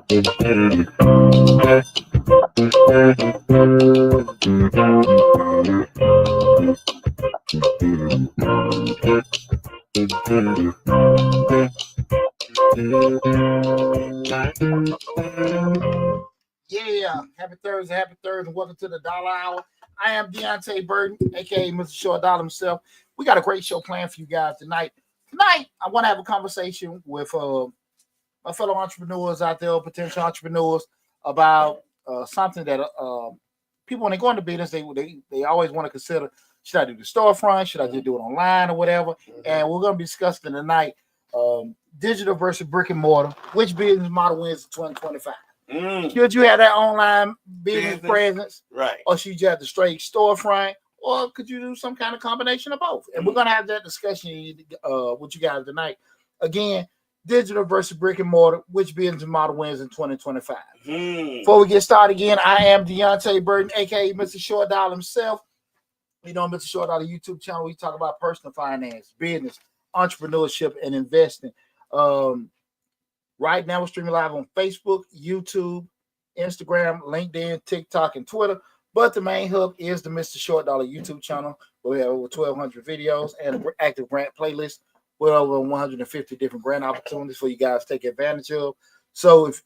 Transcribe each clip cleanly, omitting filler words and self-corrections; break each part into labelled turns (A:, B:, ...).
A: Yeah, happy Thursday, welcome to the Dollar Hour. I am Deonte Burden, aka Mr. Short Dollar himself. We got a great show planned for you guys tonight. Tonight, I want to have a conversation with my fellow entrepreneurs out there, potential entrepreneurs, about something that people, when they go into business, they always want to consider: should I do the storefront? Should I just do it online or whatever? And we're going to be discussing tonight digital versus brick and mortar. Which business model wins in 2025? Should you have that online business presence,
B: right?
A: Or should you have the straight storefront, or could you do some kind of combination of both? And we're going to have that discussion with you guys tonight. Again, digital versus brick and mortar, which business model wins in 2025? Before we get started again, I am Deonte Burden, aka Mr. Short Dollar himself. You know, Mr. Short Dollar YouTube channel, we talk about personal finance, business, entrepreneurship, and investing. Right now, we're streaming live on Facebook, YouTube, Instagram, LinkedIn, TikTok, and Twitter. But the main hub is the Mr. Short Dollar YouTube channel, where we have over 1,200 videos and an active grant playlist with over 150 different grant opportunities for you guys to take advantage of. So, if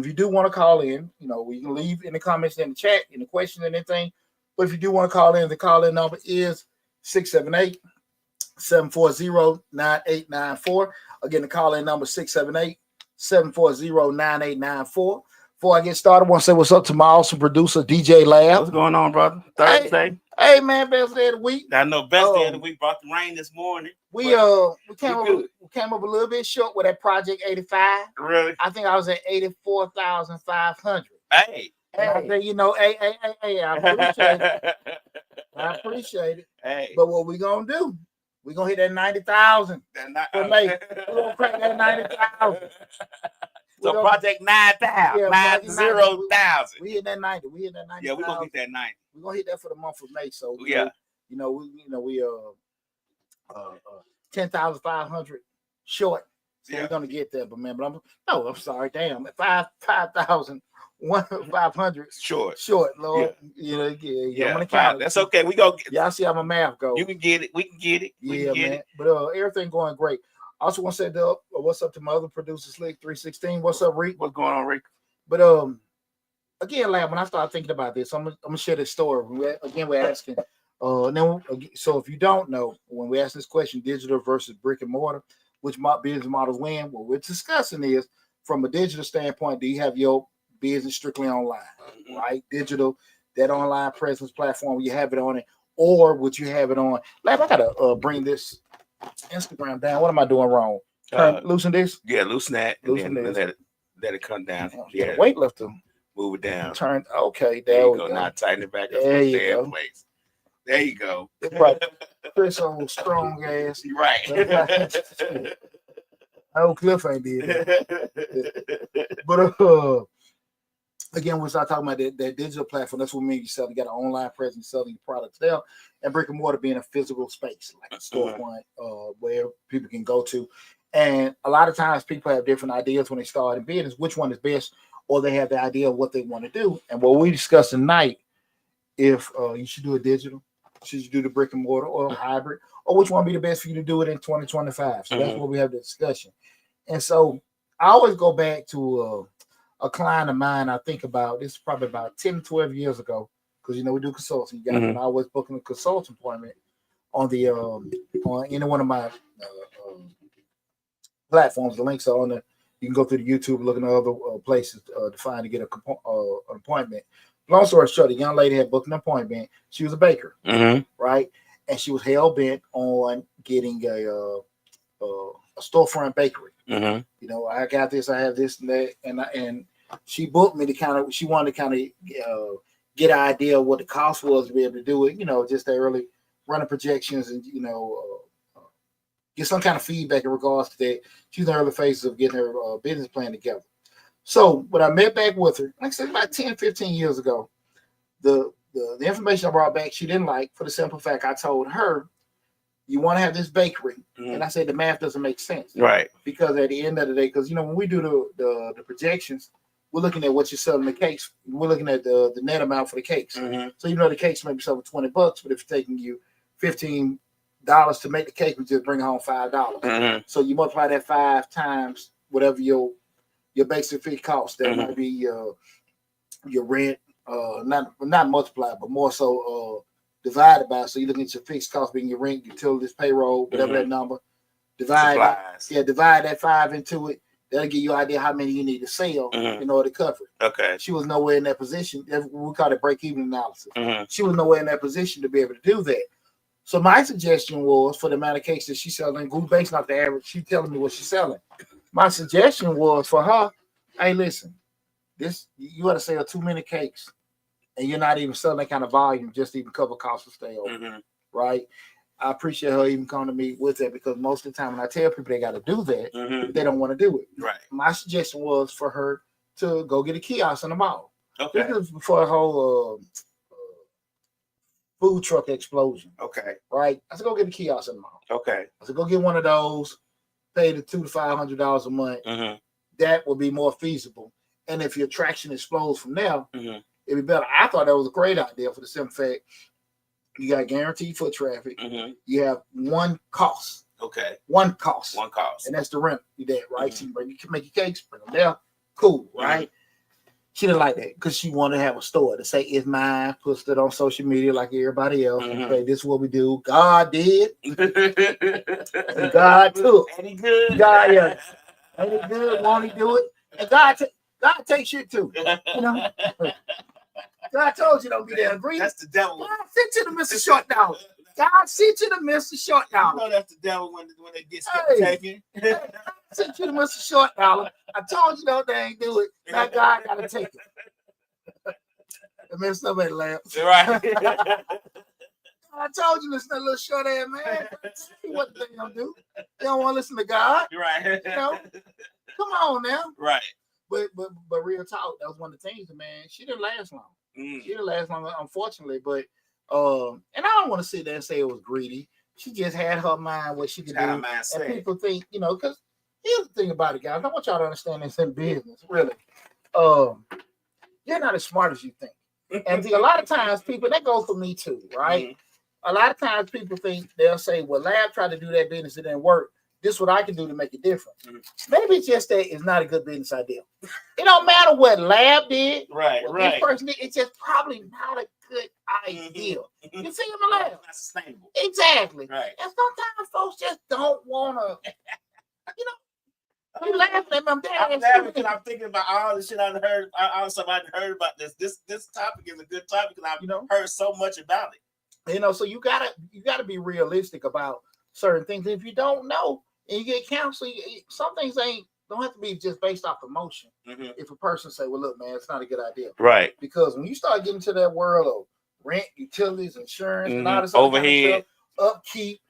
A: you do want to call in, you know, you can leave in the comments in the chat, in the question and anything. But if you do want to call in, the call-in number is 678-740-9894. Again, the call-in number 678-740-9894. Before I get started, I want to say what's up to my awesome producer, DJ Lab.
B: What's going on, brother? Thursday.
A: Hey man, best day of the week.
B: I know, best day of the week. Brought the rain this morning.
A: We came up a little bit short with that Project 85.
B: Really?
A: I think I was at 84,500.
B: Hey.
A: I say, you know, hey, I appreciate it. I appreciate it.
B: Hey.
A: But what we gonna do? We gonna hit that 90,000 for May. We gonna crack that 90,000.
B: So Project 9,000, 90,000.
A: We hit that 90. We hit that 90.
B: Yeah, we gonna hit that 90.
A: We gonna hit that for the month of May. So we 10,500 short. So we're gonna get there. But man, I'm sorry. Damn, 5,500
B: short,
A: Lord.
B: Yeah. That's okay. We go.
A: Y'all see how my math goes.
B: You can get it. We can get it.
A: Man. But everything going great. I also want to say what's up to my other producer, Slick 316. What's up, Reek?
B: What's going on, Reek?
A: But again, lad, when I started thinking about this, I'm gonna share this story. We're asking. So if you don't know, when we ask this question, digital versus brick and mortar, which business models win? What we're discussing is, from a digital standpoint, do you have your business strictly online, right? Digital, that online presence platform, you have it on it, or would you have it on? Lab, I gotta bring this Instagram down. What am I doing wrong? Loosen this.
B: Yeah, loosen that. Loosen this. Let it come down.
A: Yeah, weightlifter.
B: Move it down.
A: Turn. Okay,
B: there we go. Now tighten it back up.
A: There you go.
B: Place. There you go.
A: Right. Chris old strong ass.
B: Right.
A: Old Cliff ain't did that. But again, we start talking about that digital platform. That's what means you sell. You got an online presence selling your products there, and brick and mortar being a physical space, like a storefront, where people can go to. And a lot of times people have different ideas when they start in business, which one is best, or they have the idea of what they want to do. And what we discuss tonight, if you should do a digital, should you do the brick and mortar or hybrid, or which one would be the best for you to do it in 2025. So that's what we have the discussion. And so I always go back to a client of mine. I think about this is probably about 10, 12 years ago, because we do consulting. You guys can always book a consulting appointment on the on any one of my platforms. The links are on the. You can go through the YouTube, looking at other places to find to get an appointment. Long story short, a young lady had booked an appointment. She was a baker, right? And she was hell bent on getting a storefront bakery. I got this, I have this and that, and she booked me to she wanted to get an idea of what the cost was to be able to do it. Just the early running projections and get some kind of feedback in regards to that. She's in the early phases of getting her business plan together. So when I met back with her, like I said, about 10, 15 years ago, the information I brought back, she didn't like, for the simple fact I told her, you want to have this bakery. And I said, the math doesn't make sense.
B: Right.
A: Because at the end of the day, because, when we do the projections, we're looking at what you're selling the cakes. We're looking at the net amount for the cakes.
B: Mm-hmm.
A: So the cakes may be selling $20, but if it's taking you $15 to make the cake, we just bring home $5.
B: Mm-hmm.
A: So you multiply that 5 times whatever your basic fee cost. That might be your rent, not multiplied, but more so divided by. So you're looking at your fixed cost being your rent, utilities, payroll, whatever that number. Divide that 5 into it. That'll give you an idea how many you need to sell in order to cover it.
B: Okay.
A: She was nowhere in that position. We call it break-even analysis.
B: Mm-hmm.
A: She was nowhere in that position to be able to do that. So my suggestion was for the amount of cakes that she's selling, based off the average, she's telling me what she's selling. My suggestion was for her, hey, listen, you got to sell 2 many cakes, and you're not even selling that kind of volume just to even cover costs of stay over, right? I appreciate her even coming to me with that because most of the time when I tell people they got to do that, they don't want to do it.
B: Right.
A: My suggestion was for her to go get a kiosk in the mall.
B: Okay.
A: This is before a whole food truck explosion.
B: Okay.
A: Right. I said, go get a kiosk in the mall.
B: Okay.
A: I said, go get one of those. Pay the $200 to $500 a month. That will be more feasible. And if your traction explodes from there, it'd be better. I thought that was a great idea for the simple fact you got guaranteed foot traffic. You have one cost.
B: Okay.
A: One cost. And that's the rent you did, right? So you can make your cakes, bring them there. Cool, right? She didn't like that because she wanted to have a store to say it's mine, post it on social media like everybody else. Okay, this is what we do. God did. And God took.
B: Ain't he good?
A: God, yeah. Ain't it good? Won't he do it? And God takes shit too. God told you don't be there agree.
B: That's the devil.
A: God sent you to Mr. Short Dollar. God sent you to Mr. Short Dollar.
B: You know that's the devil when they get taken.
A: God sent you to Mr. Short Dollar. I told you don't they ain't do it. Now God gotta take it. And then somebody laughed.
B: Right.
A: I told you listen to that little short ass man. See what they gonna do. They don't want to listen to God.
B: Right.
A: Come on now.
B: Right.
A: But real talk, that was one of the things, man. She didn't last long. She didn't last long, unfortunately. But and I don't want to sit there and say it was greedy. She just had her mind what she could do. And people think, because here's the thing about it, guys. I want y'all to understand this in business, really. You're not as smart as you think. And a lot of times people, that goes for me too, right? A lot of times people think, they'll say, well, Lab tried to do that business, it didn't work. This is what I can do to make it different. Maybe it's just that it's not a good business idea. It don't matter what Lab did. Right. This person did. It's just probably not a good idea. You see him, Lab? Not sustainable. Exactly. Right. And sometimes folks just don't want to, you laughing at my dad.
B: I'm laughing because I'm thinking about all the shit I've heard. Somebody heard about this. This topic is a good topic because I've heard so much about it.
A: So you gotta be realistic about certain things. If you don't know and you get counseling, some things don't have to be just based off emotion. If a person say, well, look, man, it's not a good idea. Right. Because when you start getting to that world of rent, utilities, insurance, and all this overhead, kind of stuff, upkeep,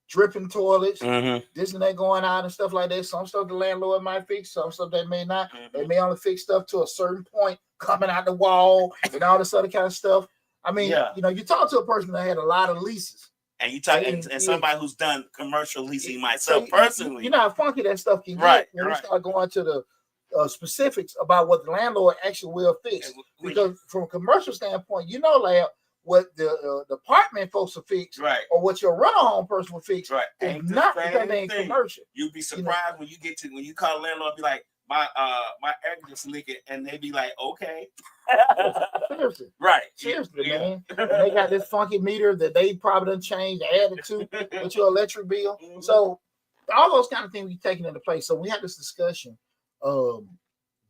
A: dripping toilets, this and that going on and stuff like that. Some stuff the landlord might fix, some stuff they may not. They may only fix stuff to a certain point, coming out the wall and all this other kind of stuff. I mean, you talk to a person that had a lot of leases.
B: And you talk and somebody who's done commercial leasing myself personally.
A: You know how funky that stuff can get when we start going to the specifics about what the landlord actually will fix. Because from a commercial standpoint, Lab, what the apartment folks will fix, or what your rental home person will fix,
B: ain't
A: not because they ain't commercial.
B: You'd be surprised when you call a landlord and be like, my air conditioner's leaking, and they be like, okay.
A: Seriously.
B: Right.
A: Seriously, man. And they got this funky meter that they probably done changed, added to with your electric bill. So all those kind of things we taking into place. So we had this discussion,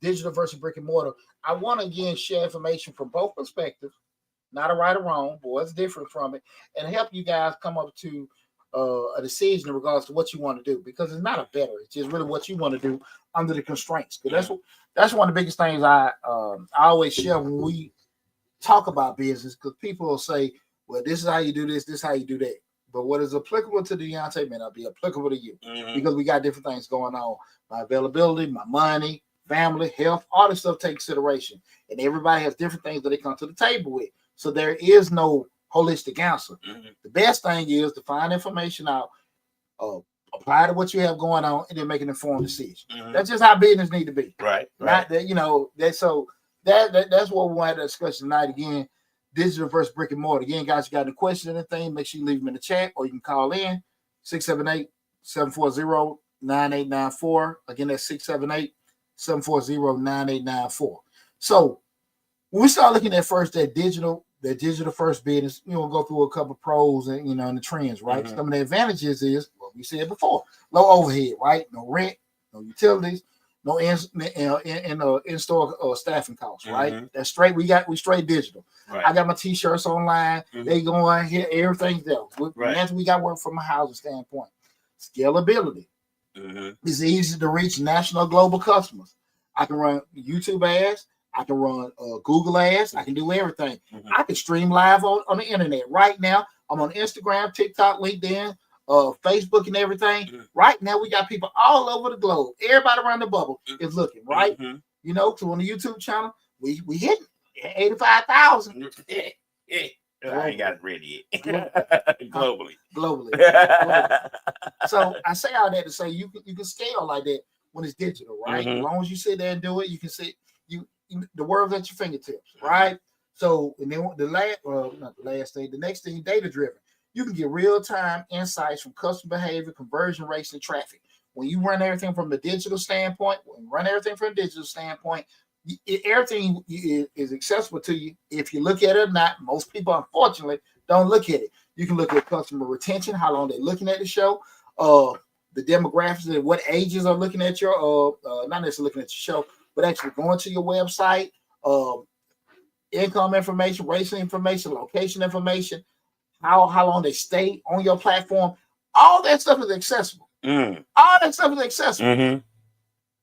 A: digital versus brick and mortar. I want to again share information from both perspectives, not a right or wrong, but what's different from it, and help you guys come up to a decision in regards to what you want to do, because it's not a better, it's just really what you want to do under the constraints. Because that's one of the biggest things I always share when we talk about business, because people will say, well, this is how you do this, this is how you do that. But what is applicable to Deonte may not be applicable to you, because we got different things going on. My availability, my money, family, health, all this stuff take consideration. And everybody has different things that they come to the table with. So there is no holistic answer. The best thing is to find information out, apply to what you have going on, and then make an informed decision. That's just how business need to be.
B: Right.
A: Not that, that's what we want to discuss tonight. Again, digital versus brick and mortar. Again, guys, you got any questions or anything, make sure you leave them in the chat, or you can call in 678-740-9894. Again, that's 678-740-9894. So when we start looking at first that digital first business, we'll go through a couple of pros and and the trends, right? Some of the advantages is what we said before: low overhead, right? No rent, no utilities, no in-store staffing costs, right? That's straight. We straight digital. Right. I got my t-shirts online. They go on here, everything's there. Right. We got work from a housing standpoint. Scalability. It's easy to reach national, global customers. I can run YouTube ads. I can run Google ads. I can do everything. I can stream live on the internet right now. I'm on Instagram, TikTok, LinkedIn, Facebook, and everything. Right now, we got people all over the globe. Everybody around the bubble is looking, right? So on the YouTube channel, we hit 85,000.
B: I ain't got it ready yet. Globally.
A: So I say all that to say you can scale like that when it's digital, right? As long as you sit there and do it, you can see the world's at your fingertips, right? So, and then the next thing, data driven. You can get real time insights from customer behavior, conversion rates, and traffic. When you run everything from the digital standpoint, everything is accessible to you. If you look at it or not, most people, unfortunately, don't look at it. You can look at customer retention, how long they're looking at the show, the demographics and what ages are looking at your, not necessarily looking at your show, but actually going to your website, income information, race information, location information, how long they stay on your platform. All that stuff is accessible. All that stuff is accessible.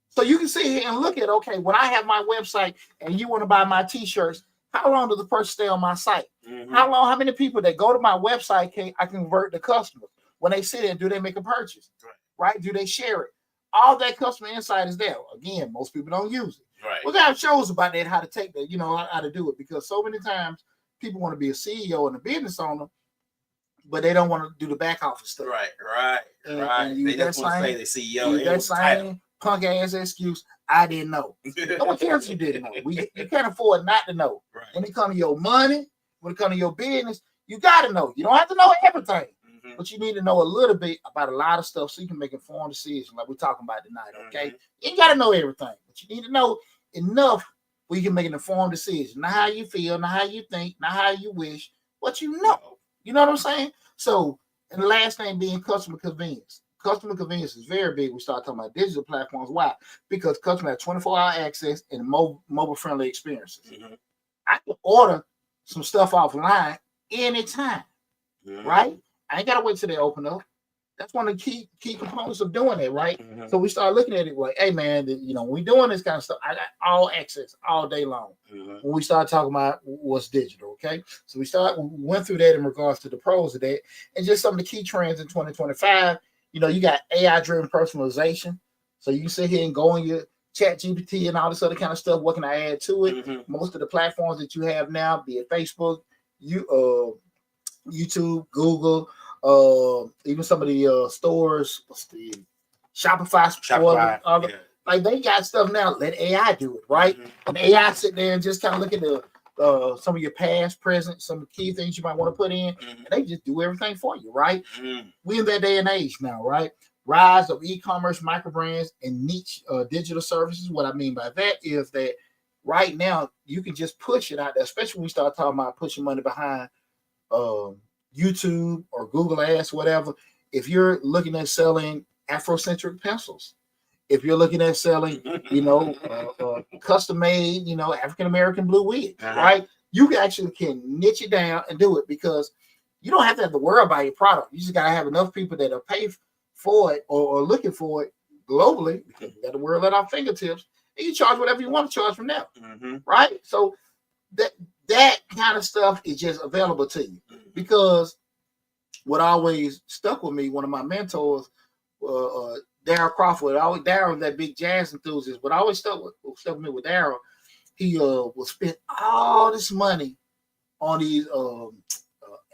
A: So you can sit here and look at, okay, when I have my website and you want to buy my t-shirts, how long does the person stay on my site? How many people that go to my website I convert to customers? When they sit there, do they make a purchase? Right? Do they share it? All that customer insight is there. Again, most people don't use it. Right. We got shows about that, how to take that, how to do it, because so many times people want to be a CEO and a business owner, but they don't want to do the back office stuff.
B: Right. They just want to say the CEO.
A: That same punk ass excuse, I didn't know. No one cares if you didn't know. You can't afford not to know. Right. When it comes to your money, when it comes to your business, you got to know. You don't have to know everything. But you need to know a little bit about a lot of stuff so you can make informed decisions like we're talking about tonight, okay? You ain't got to know everything, but you need to know enough where you can make an informed decision. Not how you feel, not how you think, not how you wish, but you know. You know what I'm saying? So, and the last thing being customer convenience. Customer convenience is very big. We start talking about digital platforms. Why? Because customers have 24-hour access and mobile-friendly experiences. I can order some stuff offline anytime, right? I ain't gotta wait till they open up. That's one of the key components of doing it, right? So we start looking at it like, hey man, when we doing this kind of stuff, I got all access all day long. When we start talking about what's digital, okay? So we went through that in regards to the pros of that, and just some of the key trends in 2025. You got AI-driven personalization, so you can sit here and go on your Chat GPT and all this other kind of stuff. What can I add to it? Most of the platforms that you have now, be it Facebook, YouTube, Google. Even some of the stores, Shopify, like they got stuff now. Let AI do it, right? And AI sit there and just kind of look at the some of your past, present, some key things you might want to put in, and they just do everything for you, right? We in that day and age now, right? Rise of e-commerce, micro brands, and niche digital services. What I mean by that is that right now you can just push it out there, especially when we start talking about pushing money behind YouTube or Google Ads, whatever. If you're looking at selling Afrocentric pencils, if you're looking at selling, custom made, African American blue wig, right? You actually can niche it down and do it, because you don't have to worry about your product. You just gotta have enough people that are paid for it or looking for it globally, because we got the world at our fingertips, and you charge whatever you want to charge from there, right? So that kind of stuff is just available to you. Because what always stuck with me, one of my mentors, Daryl Crawford, Daryl, that big jazz enthusiast, what always stuck with me with Daryl, he will spend all this money on these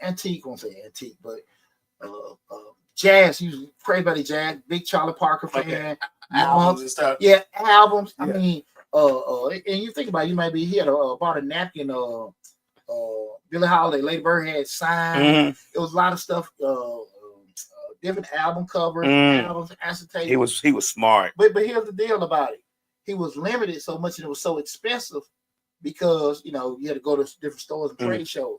A: antique, I won't say antique, but Jazz. He was crazy about the jazz. Big Charlie Parker fan.
B: Okay. Albums and stuff.
A: Yeah, albums.
B: Yeah.
A: I mean, and you think about it, you might be he had bought a napkin. Billie Holiday, Lady Bird had signed. It was a lot of stuff. Different album covers, albums, acetate.
B: He was smart.
A: But here's the deal about it. He was limited so much and it was so expensive because you had to go to different stores and trade shows.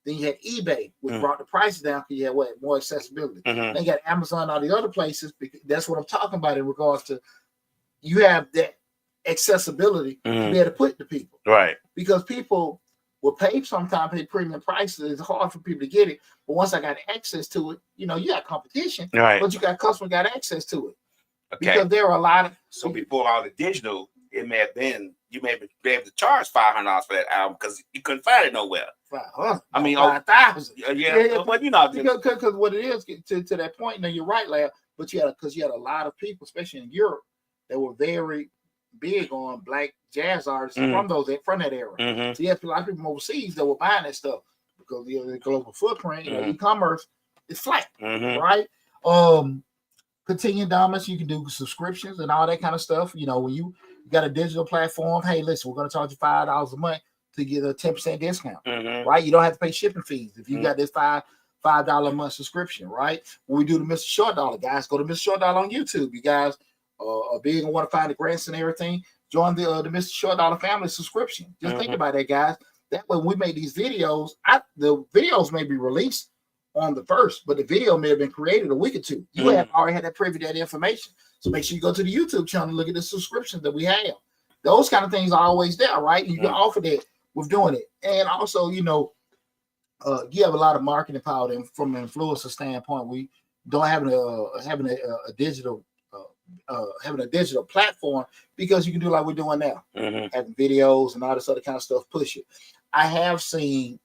A: Then you had eBay, which brought the prices down because you had more accessibility. Then you got Amazon and all the other places. That's what I'm talking about in regards to you have that accessibility to be able to put to people.
B: Right.
A: Because people will pay sometimes pay premium prices. It's hard for people to get it. But once I got access to it, you got competition.
B: Right.
A: But you got customers got access to it.
B: Okay.
A: Because there are a lot of
B: so before all the digital, it may have been you may be able to charge $500 for that album because you couldn't find it nowhere.
A: I mean, 5,000.
B: Yeah. Well,
A: because what it is to that point. Now you're right, Larry. But you had a lot of people, especially in Europe, that were very big on black jazz artists from that era. So you have a lot of people overseas that were buying that stuff because the global footprint, e-commerce is flat, right? Continuing dominance, you can do subscriptions and all that kind of stuff. When you got a digital platform, hey, listen, we're going to charge you $5 a month to get a 10% discount, right? You don't have to pay shipping fees if you got this $5 a month subscription, right? When we do the Mr. Short Dollar, guys, go to Mr. Short Dollar on YouTube. You guys are big and want to find the grants and everything. Join the Mr. Short Dollar family subscription. Just think about that, guys. That way, when we make these videos, the videos may be released on the 1st, but the video may have been created a week or two. You have already had that privy to that information. So make sure you go to the YouTube channel and look at the subscriptions that we have. Those kind of things are always there, right? You can offer that with doing it. And also, you have a lot of marketing power. And from an influencer standpoint, we don't having a digital platform because you can do like we're doing now, having videos and all this other kind of stuff. Push it. I have seen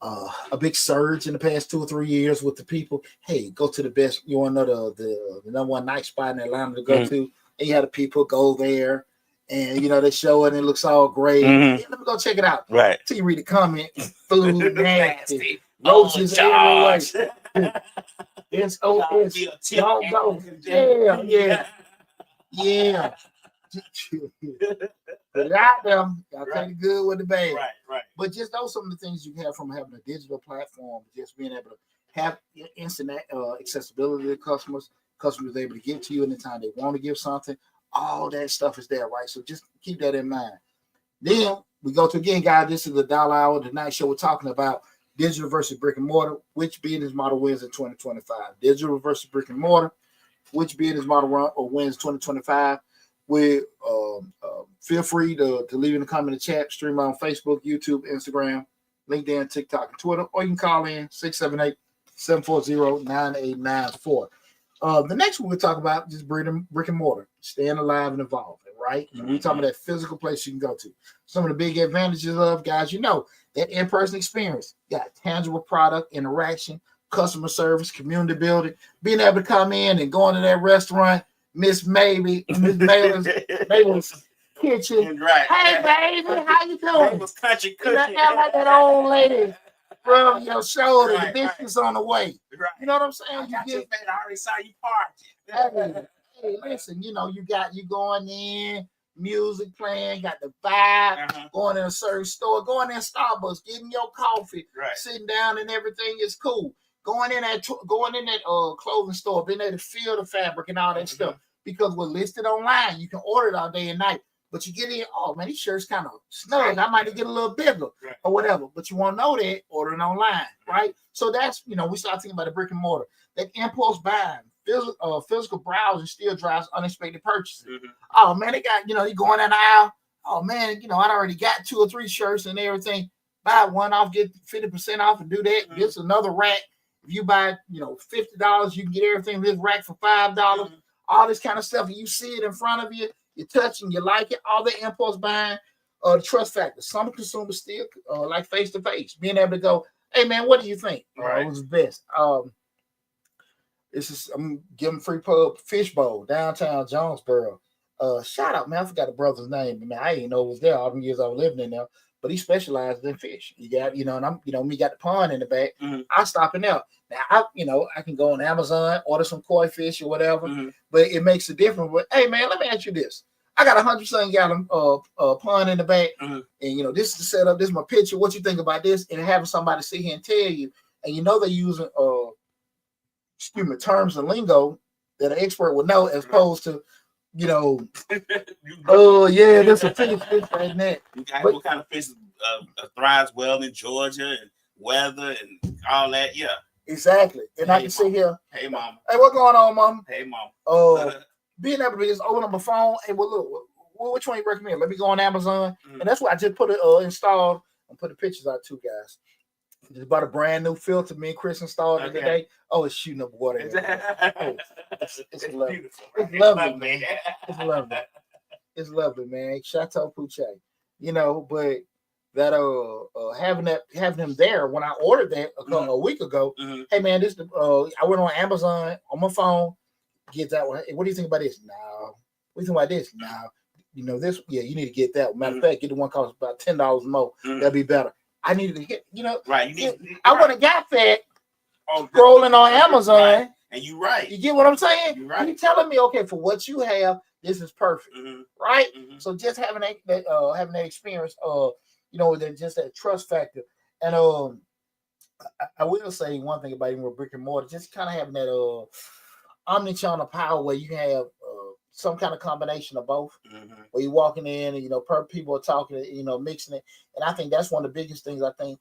A: a big surge in the past 2 or 3 years with the people. Hey, go to the best. You want to know the number one night spot in Atlanta to go to? And you have the people go there, and they show it and it looks all great. Yeah, let me go check it out.
B: Right.
A: Till you read the comment, food nasty, roaches everywhere. It's don't go. Yeah. Put it out there. Y'all take the good with the bad.
B: Right.
A: But just those some of the things you have from having a digital platform, just being able to have instant accessibility to customers able to give to you anytime they want to give something. All that stuff is there, right? So just keep that in mind. Then we go to again, guys. This is the Dollar Hour, the night show. We're talking about digital versus brick and mortar. Which business model wins in 2025? Digital versus brick and mortar. Which business model wins 2025? We feel free to leave in the comment in the chat, stream on Facebook, YouTube, Instagram, LinkedIn, TikTok, and Twitter, or you can call in 678-740-9894. The next one we'll talk about is brick and mortar, staying alive and evolving, right? And we're talking about that physical place you can go to. Some of the big advantages of, guys, that in-person experience, got tangible product, interaction, customer service, community building, being able to come in and go into that restaurant, Miss Mabel's kitchen.
B: Right.
A: Hey, baby, how you doing?
B: Mabel's country cooking.
A: Like that old lady from your shoulder. The biscuits on the way.
B: Right.
A: You know what I'm saying?
B: I already saw you parked.
A: Hey, listen, you going in, music playing, got the vibe, going in a certain store, going in Starbucks, getting your coffee, sitting down and everything is cool. Going in that clothing store, being able to feel the fabric and all that stuff. Because we're listed online, you can order it all day and night. But you get in, oh man, these shirts kind of snug. I might get a little bigger or whatever. But you want to know that ordering online, right? So that's we start thinking about the brick and mortar. That impulse buying, physical browsing still drives unexpected purchases. Oh man, they got you going down the aisle. Oh man, I already got 2 or 3 shirts and everything. Buy one off, get 50% off, and do that. Get another rack. If you buy, $50, you can get everything in this rack for $5. All this kind of stuff. And you see it in front of you, you touch and you like it. All the impulse buying, the trust factor. Some consumers still like face to face, being able to go, "Hey man, what do you think? It was best." I'm giving free pub Fishbowl downtown Jonesboro. Shout out, man. I forgot the brother's name, man. I didn't know it was there all the years I was living in there. but he specializes in fish. You got, and I'm, me got the pond in the back. I stop in there. Now, I can go on Amazon, order some koi fish or whatever, but it makes a difference. But hey, man, let me ask you this. I got 100 gallon pond in the back, and this is the setup. This is my picture. What you think about this? And having somebody sit here and tell you, and they're using terms and lingo that an expert would know, as opposed to, oh yeah, that's a fish right there.
B: You guys, what kind of fish thrives well in Georgia and weather and all that? Yeah,
A: exactly. And I can sit here.
B: Hey, mom.
A: Hey, what's going on, mom?
B: Hey, mom.
A: Being able to just open up my phone. Hey, well, look, which one you recommend? Let me go on Amazon, and that's why I just put it installed and put the pictures out too, guys. Just bought a brand new filter. Me and Chris installed it today. Oh, it's shooting up water. It's lovely.
B: Beautiful.
A: It's lovely, man. It's lovely. It's lovely, man. Chateau Puche. But that having him there when I ordered that a week ago. Hey, man, this I went on Amazon on my phone. Get that one. Hey, what do you think about this? No. What do you think about this? No. This. Yeah, you need to get that. Matter of fact, get the one cost about $10 more. That'd be better. I needed to get,
B: right.
A: I would have got that scrolling on Amazon.
B: Right. And you're right.
A: You get what I'm saying?
B: You're right.
A: You're telling me, okay, for what you have, this is perfect, right? So just having that experience, just that trust factor, and I will say one thing about even with brick and mortar, just kind of having that omni-channel power where you can have some kind of combination of both, where you're walking in and people are talking, mixing it, and I think that's one of the biggest things I think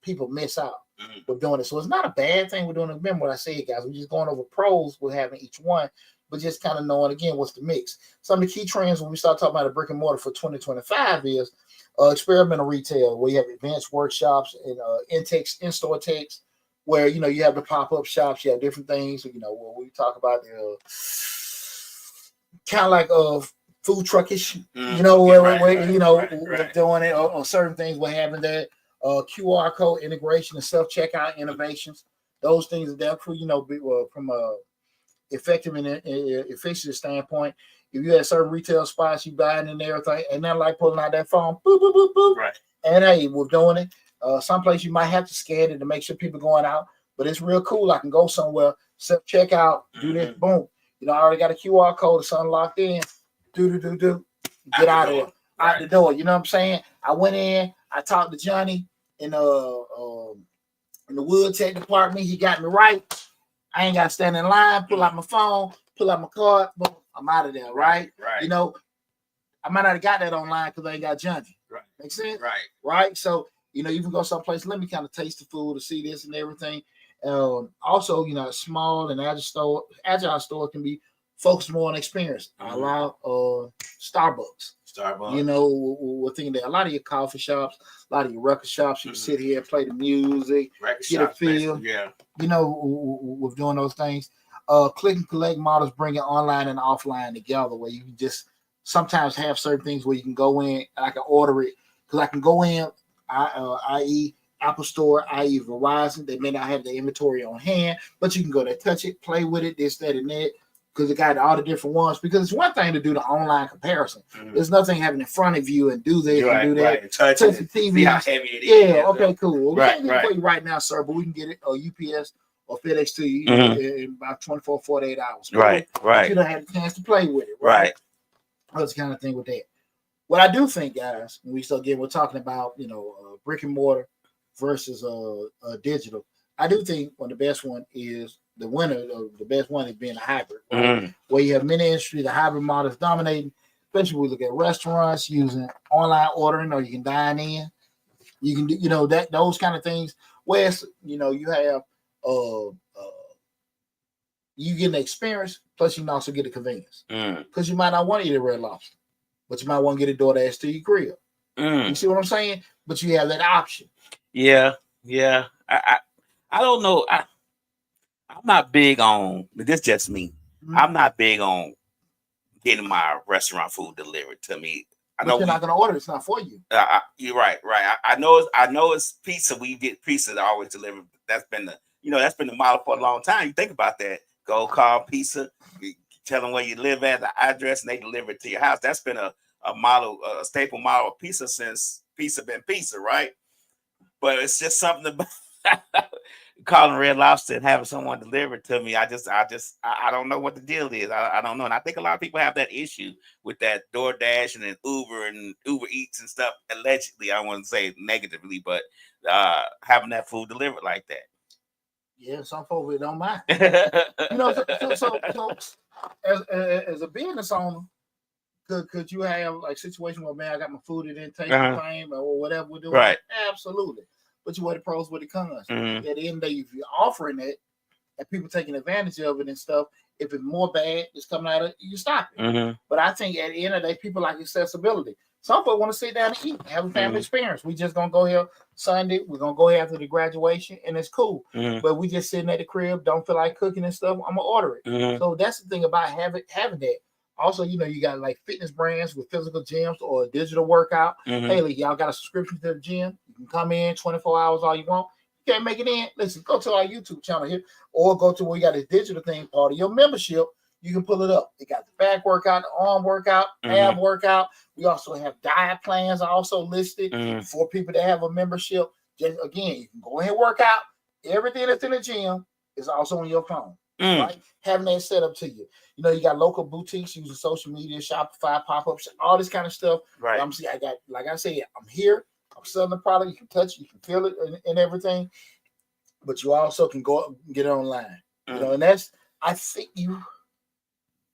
A: people miss out with doing it. So it's not a bad thing we're doing. Remember what I said, guys. We're just going over pros with having each one, but just kind of knowing again what's the mix. Some of the key trends when we start talking about a brick and mortar for 2025 is experimental retail, where you have advanced workshops and in-store techs, where you have the pop-up shops, you have different things. Where we talk about kind of like food truckish, we're doing it on certain things. We're having that QR code integration and self-checkout innovations. Those things are there for from a effective and efficient standpoint. If you have certain retail spots, you buying and everything, and then like pulling out that phone, boop, boop, boop, boop.
B: Right.
A: And hey, we're doing it. Someplace you might have to scan it to make sure people going out, but it's real cool. I can go somewhere, self-checkout, do this, boom. I already got a QR code, it's unlocked in. Do. Get out of there. Out the door. You know what I'm saying? I went in, I talked to Johnny in the wood tech department. He got me right. I ain't got to stand in line, pull out my phone, pull out my card, boom, I'm out of there, right?
B: Right.
A: I might not have got that online because I ain't got Johnny.
B: Right.
A: Make sense?
B: Right.
A: So, you can go someplace, let me kind of taste the food to see this and everything. Also, a small and agile store can be focused more on experience. I allow Starbucks. We're thinking that a lot of your coffee shops, a lot of your record shops, you can sit here and play the music, get a feel.
B: Yeah.
A: With doing those things. Click and collect models bring it online and offline together, where you can just sometimes have certain things where you can go in and I can order it because I can go in, i.e. Apple Store, i.e. Verizon. They may not have the inventory on hand, but you can go there, touch it, play with it, this, that, and that, because it got all the different ones. Because it's one thing to do the online comparison. There's nothing having in front of you and do this and do that.
B: Right. Touch
A: the TV.
B: See how heavy it is.
A: Yeah, okay, cool. We can't get it for you right now, sir, but we can get it UPS or FedEx to you in about 24, 48 hours.
B: Right.
A: You don't have a chance to play with it.
B: Right.
A: That's the kind of thing with that. What I do think, guys, when we start we're talking about, brick and mortar versus digital. I do think the best one is the winner. The best one is being a hybrid, right? Where you have many industries, the hybrid model is dominating. Especially when we look at restaurants using online ordering, or you can dine in. You can do, those kind of things. Where you have you get an experience, plus you can also get a convenience. Because you might not want to eat a Red Lobster, but you might want to get a DoorDash to your crib. You see what I'm saying? But you have that option.
B: Yeah. I don't know. I'm not big on, but this just me. I'm not big on getting my restaurant food delivered to me.
A: I know you're not gonna order. It's not for you.
B: You're right. I know it's pizza. We get pizza that always delivered. That's been the model for a long time. You think about that. Go call pizza. You tell them where you live at, the address, and they deliver it to your house. That's been a model, a staple model of pizza since pizza been pizza, right? But it's just something about calling Red Lobster and having someone deliver it to me. I don't know what the deal is. I don't know. And I think a lot of people have that issue with that DoorDash and then Uber Eats and stuff. Allegedly, I wouldn't say negatively, but having that food delivered like that.
A: Yeah, some folks don't mind. So as a business owner, could you have like situation where, man, I got my food, it didn't taste the same or whatever we're doing?
B: Right.
A: Absolutely. But you weigh the pros with the cons.
B: Mm-hmm.
A: At the end of the day, if you're offering it and people taking advantage of it and stuff, if it's more bad it's coming out of it, you stop it.
B: Mm-hmm.
A: But I think at the end of the day, people like accessibility. Some people want to sit down and eat, have a family experience. We just gonna go here Sunday. We're gonna go here after the graduation, and it's cool. But we just sitting at the crib, don't feel like cooking and stuff. I'm gonna order it. So that's the thing about having that. Also, you got like fitness brands with physical gyms or a digital workout. Hey, y'all got a subscription to the gym. You can come in 24 hours all you want. You can't make it in. Listen, go to our YouTube channel here or go to where you got a digital thing, part of your membership. You can pull it up. It got the back workout, the arm workout, ab workout. We also have diet plans also listed for people that have a membership. Just again, you can go ahead and work out. Everything that's in the gym is also on your phone. Right? Having that set up to you. You got local boutiques using social media, Shopify, pop-ups, all this kind of stuff.
B: Right.
A: I got, like I said, I'm here. I'm selling the product. You can touch it, you can feel it and everything. But you also can go up and get it online. And that's, I think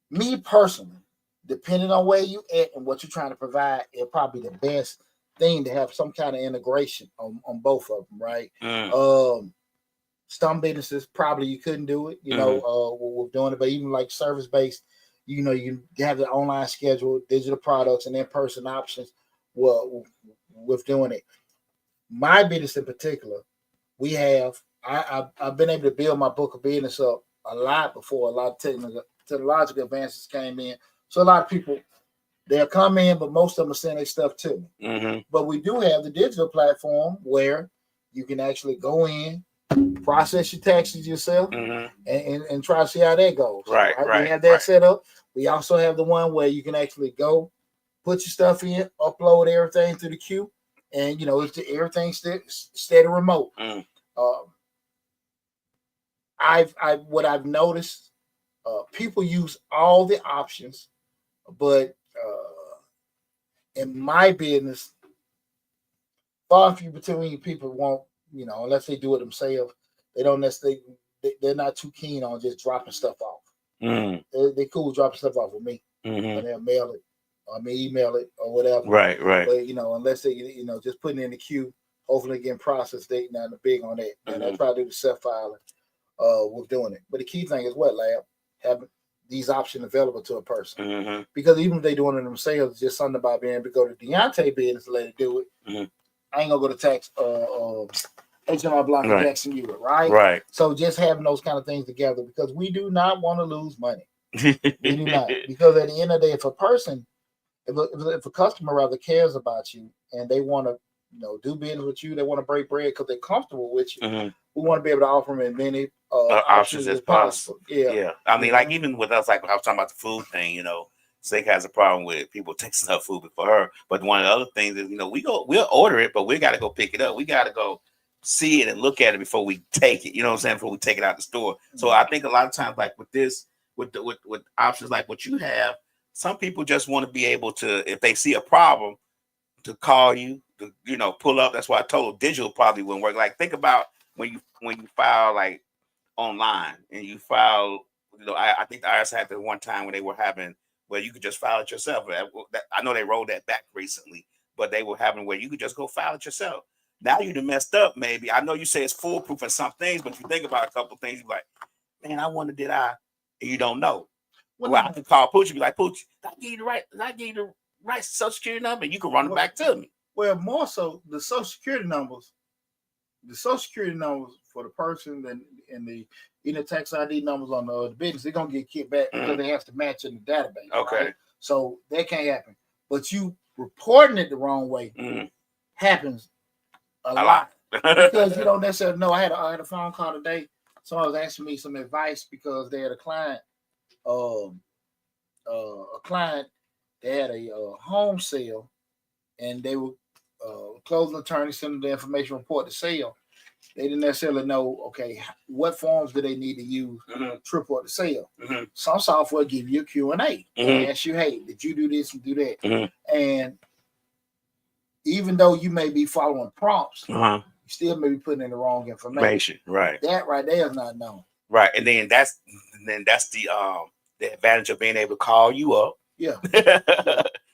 A: me personally, depending on where you at and what you're trying to provide, it's probably the best thing to have some kind of integration on both of them, right? Some businesses probably you couldn't do it, with doing it, but even like service-based, you have the online schedule, digital products, and in-person options with doing it. My business in particular, I've been able to build my book of business up a lot before a lot of technological advances came in. So a lot of people, they'll come in, but most of them are sending their stuff to me. But we do have the digital platform where you can actually go in, process your taxes yourself, and try to see how that goes.
B: Right.
A: We have that set up. We also have the one where you can actually go, put your stuff in, upload everything to the queue, and everything's steady remote. What I've noticed, people use all the options, but in my business, far few between people won't, unless they do it themselves, they don't necessarily, they're not too keen on just dropping stuff off. They're cool dropping stuff off with me, and they'll mail it, email it or whatever.
B: Right.
A: But unless they, just putting in the queue, hopefully getting processed, they not big on that. And I try to do the self-filing with doing it. But the key thing is what, Lab? Having these options available to a person. Because even if they doing it themselves, it's just something about being able to go to Deonte business and let it do it. I ain't gonna go to tax HMI Block in Jackson Hewitt, right?
B: Right.
A: So just having those kind of things together, because we do not want to lose money. We do not. Because at the end of the day, if a customer rather cares about you and they want to, do business with you, they want to break bread because they're comfortable with you. We want to be able to offer them as many options as possible. Yeah.
B: I mean, like even with us, like I was talking about the food thing, Zake has a problem with people taking up food for her. But one of the other things is, we'll order it, but we got to go pick it up. We got to go see it and look at it before we take it. You know what I'm saying? Before we take it out the store. So I think a lot of times, like with this, with options like what you have, some people just want to be able to, if they see a problem, to call you, to pull up. That's why I told digital probably wouldn't work. Like think about when you file like online and you file. I think the IRS had this one time when they were having where you could just file it yourself. I know they rolled that back recently, but they were having where you could just go file it yourself. Now you done messed up, maybe. I know you say it's foolproof in some things, but you think about a couple of things, you're like, man, I wonder and you don't know. Well, I can call Poochie, be like, Poochie, I give you the right social security number, and you can run it back to me.
A: Well, more so the social security numbers for the person and the tax ID numbers on the business, they're gonna get kicked back because they have to match in the database.
B: Okay.
A: Right? So that can't happen. But you reporting it the wrong way happens a lot. Because you don't necessarily know. I had a phone call today. Someone was asking me some advice because they had a client, they had a home sale, and they were closing attorney sending the information report to sale, they didn't necessarily know, okay, what forms do they need to use to report the sale. Some software give you a Q&A and ask you, hey, did you do this and do that? And even though you may be following prompts, you still may be putting in the wrong information.
B: Right.
A: That right there is not known.
B: Right. And then that's the advantage of being able to call you up.
A: Yeah.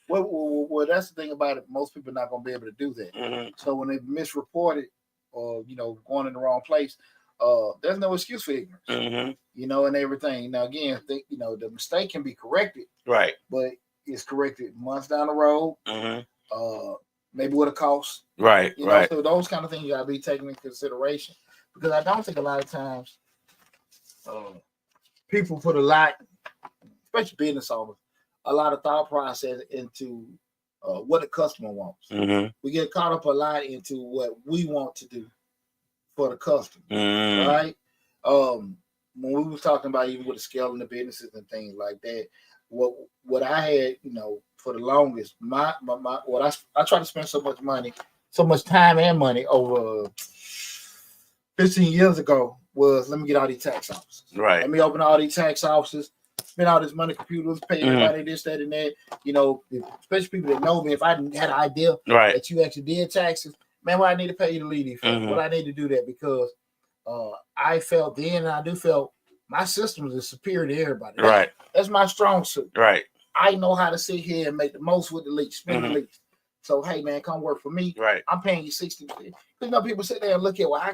A: Well, that's the thing about it. Most people are not going to be able to do that. So when they misreported or, going in the wrong place, there's no excuse for ignorance, and everything. Now, again, the mistake can be corrected. Right. But it's corrected months down the road. Maybe with a cost. Right. So those kind of things you got to be taken into consideration. Because I don't think a lot of times people put a lot, especially business owners, a lot of thought process into what the customer wants. We get caught up a lot into what we want to do for the customer, right? When we was talking about even with the scaling the businesses and things like that, what I had, for the longest, I try to spend so much time and money over 15 years ago was, let me get all these tax offices. Right. Let me open all these tax offices, spend all this money, computers, pay everybody this, that, and that. Especially people that know me, if I had an idea that you actually did taxes, man, why I need to pay you to leave these folks? What I need to do that because I felt then, and I do feel my systems is superior to everybody. That's my strong suit. Right. I know how to sit here and make the most with the least, spend the least. So, hey, man, come work for me. Right. I'm paying you 60. Because people sit there and look at, well, I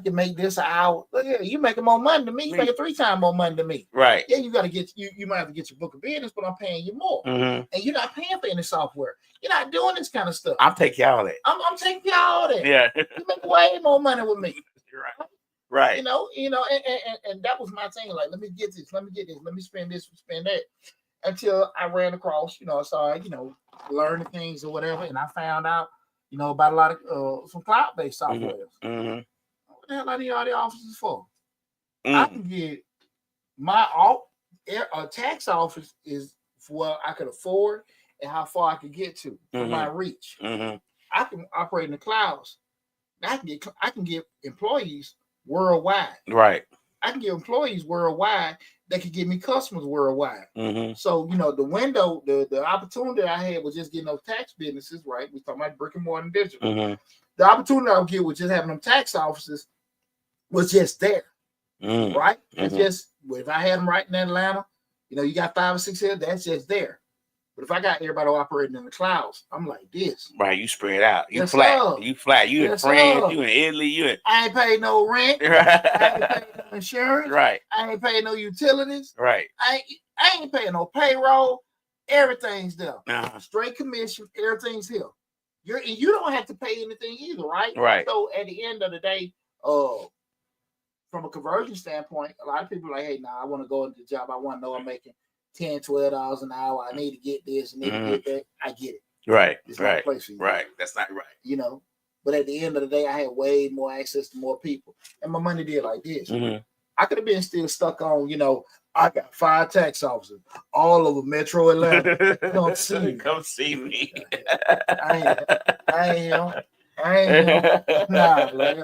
A: can make this an hour. Look at you making more money than me. You making 3 times more money than me. Right. Yeah, you got to get you might have to get your book of business, but I'm paying you more. And you're not paying for any software. You're not doing this kind of stuff.
B: I'm taking y'all that.
A: I'm taking y'all that. Yeah. You make way more money with me. Right. Right. And that was my thing. Like, let me get this, let me spend this, spend that. Until I ran across, I started, learning things or whatever, and I found out, about a lot of some cloud-based softwares. What the hell I need all the offices for? I can get my tax office is for what I could afford and how far I could get to for my reach. I can operate in the clouds. I can get employees worldwide. Right. I can get employees worldwide that can give me customers worldwide. So, the window, the opportunity I had was just getting those tax businesses, right? We're talking about brick-and-mortar and digital. The opportunity I would get with just having them tax offices was just there, right? It's just, if I had them right in Atlanta, you got 5 or 6 here, that's just there. But if I got everybody operating in the clouds, I'm like this.
B: Right, you spread out. You flat. You flat. You in France, you in Italy, you in...
A: I ain't paid no rent. I ain't paid no insurance. Right. I ain't paid no utilities. Right. I ain't paying no payroll. Everything's there. Straight commission. Everything's here. You don't have to pay anything either, right? Right. So at the end of the day, from a conversion standpoint, a lot of people are like, hey, I want to go into the job. I want to know I'm making $10, $12 an hour. I need to get this, I need to get that. I get it. Right. It's not a place for you.
B: Right. That's not right.
A: But at the end of the day, I had way more access to more people. And my money did like this. I could have been still stuck on, I got 5 tax officers, all over Metro Atlanta. Come see me.
B: Come see me.
A: I ain't. Nah, man.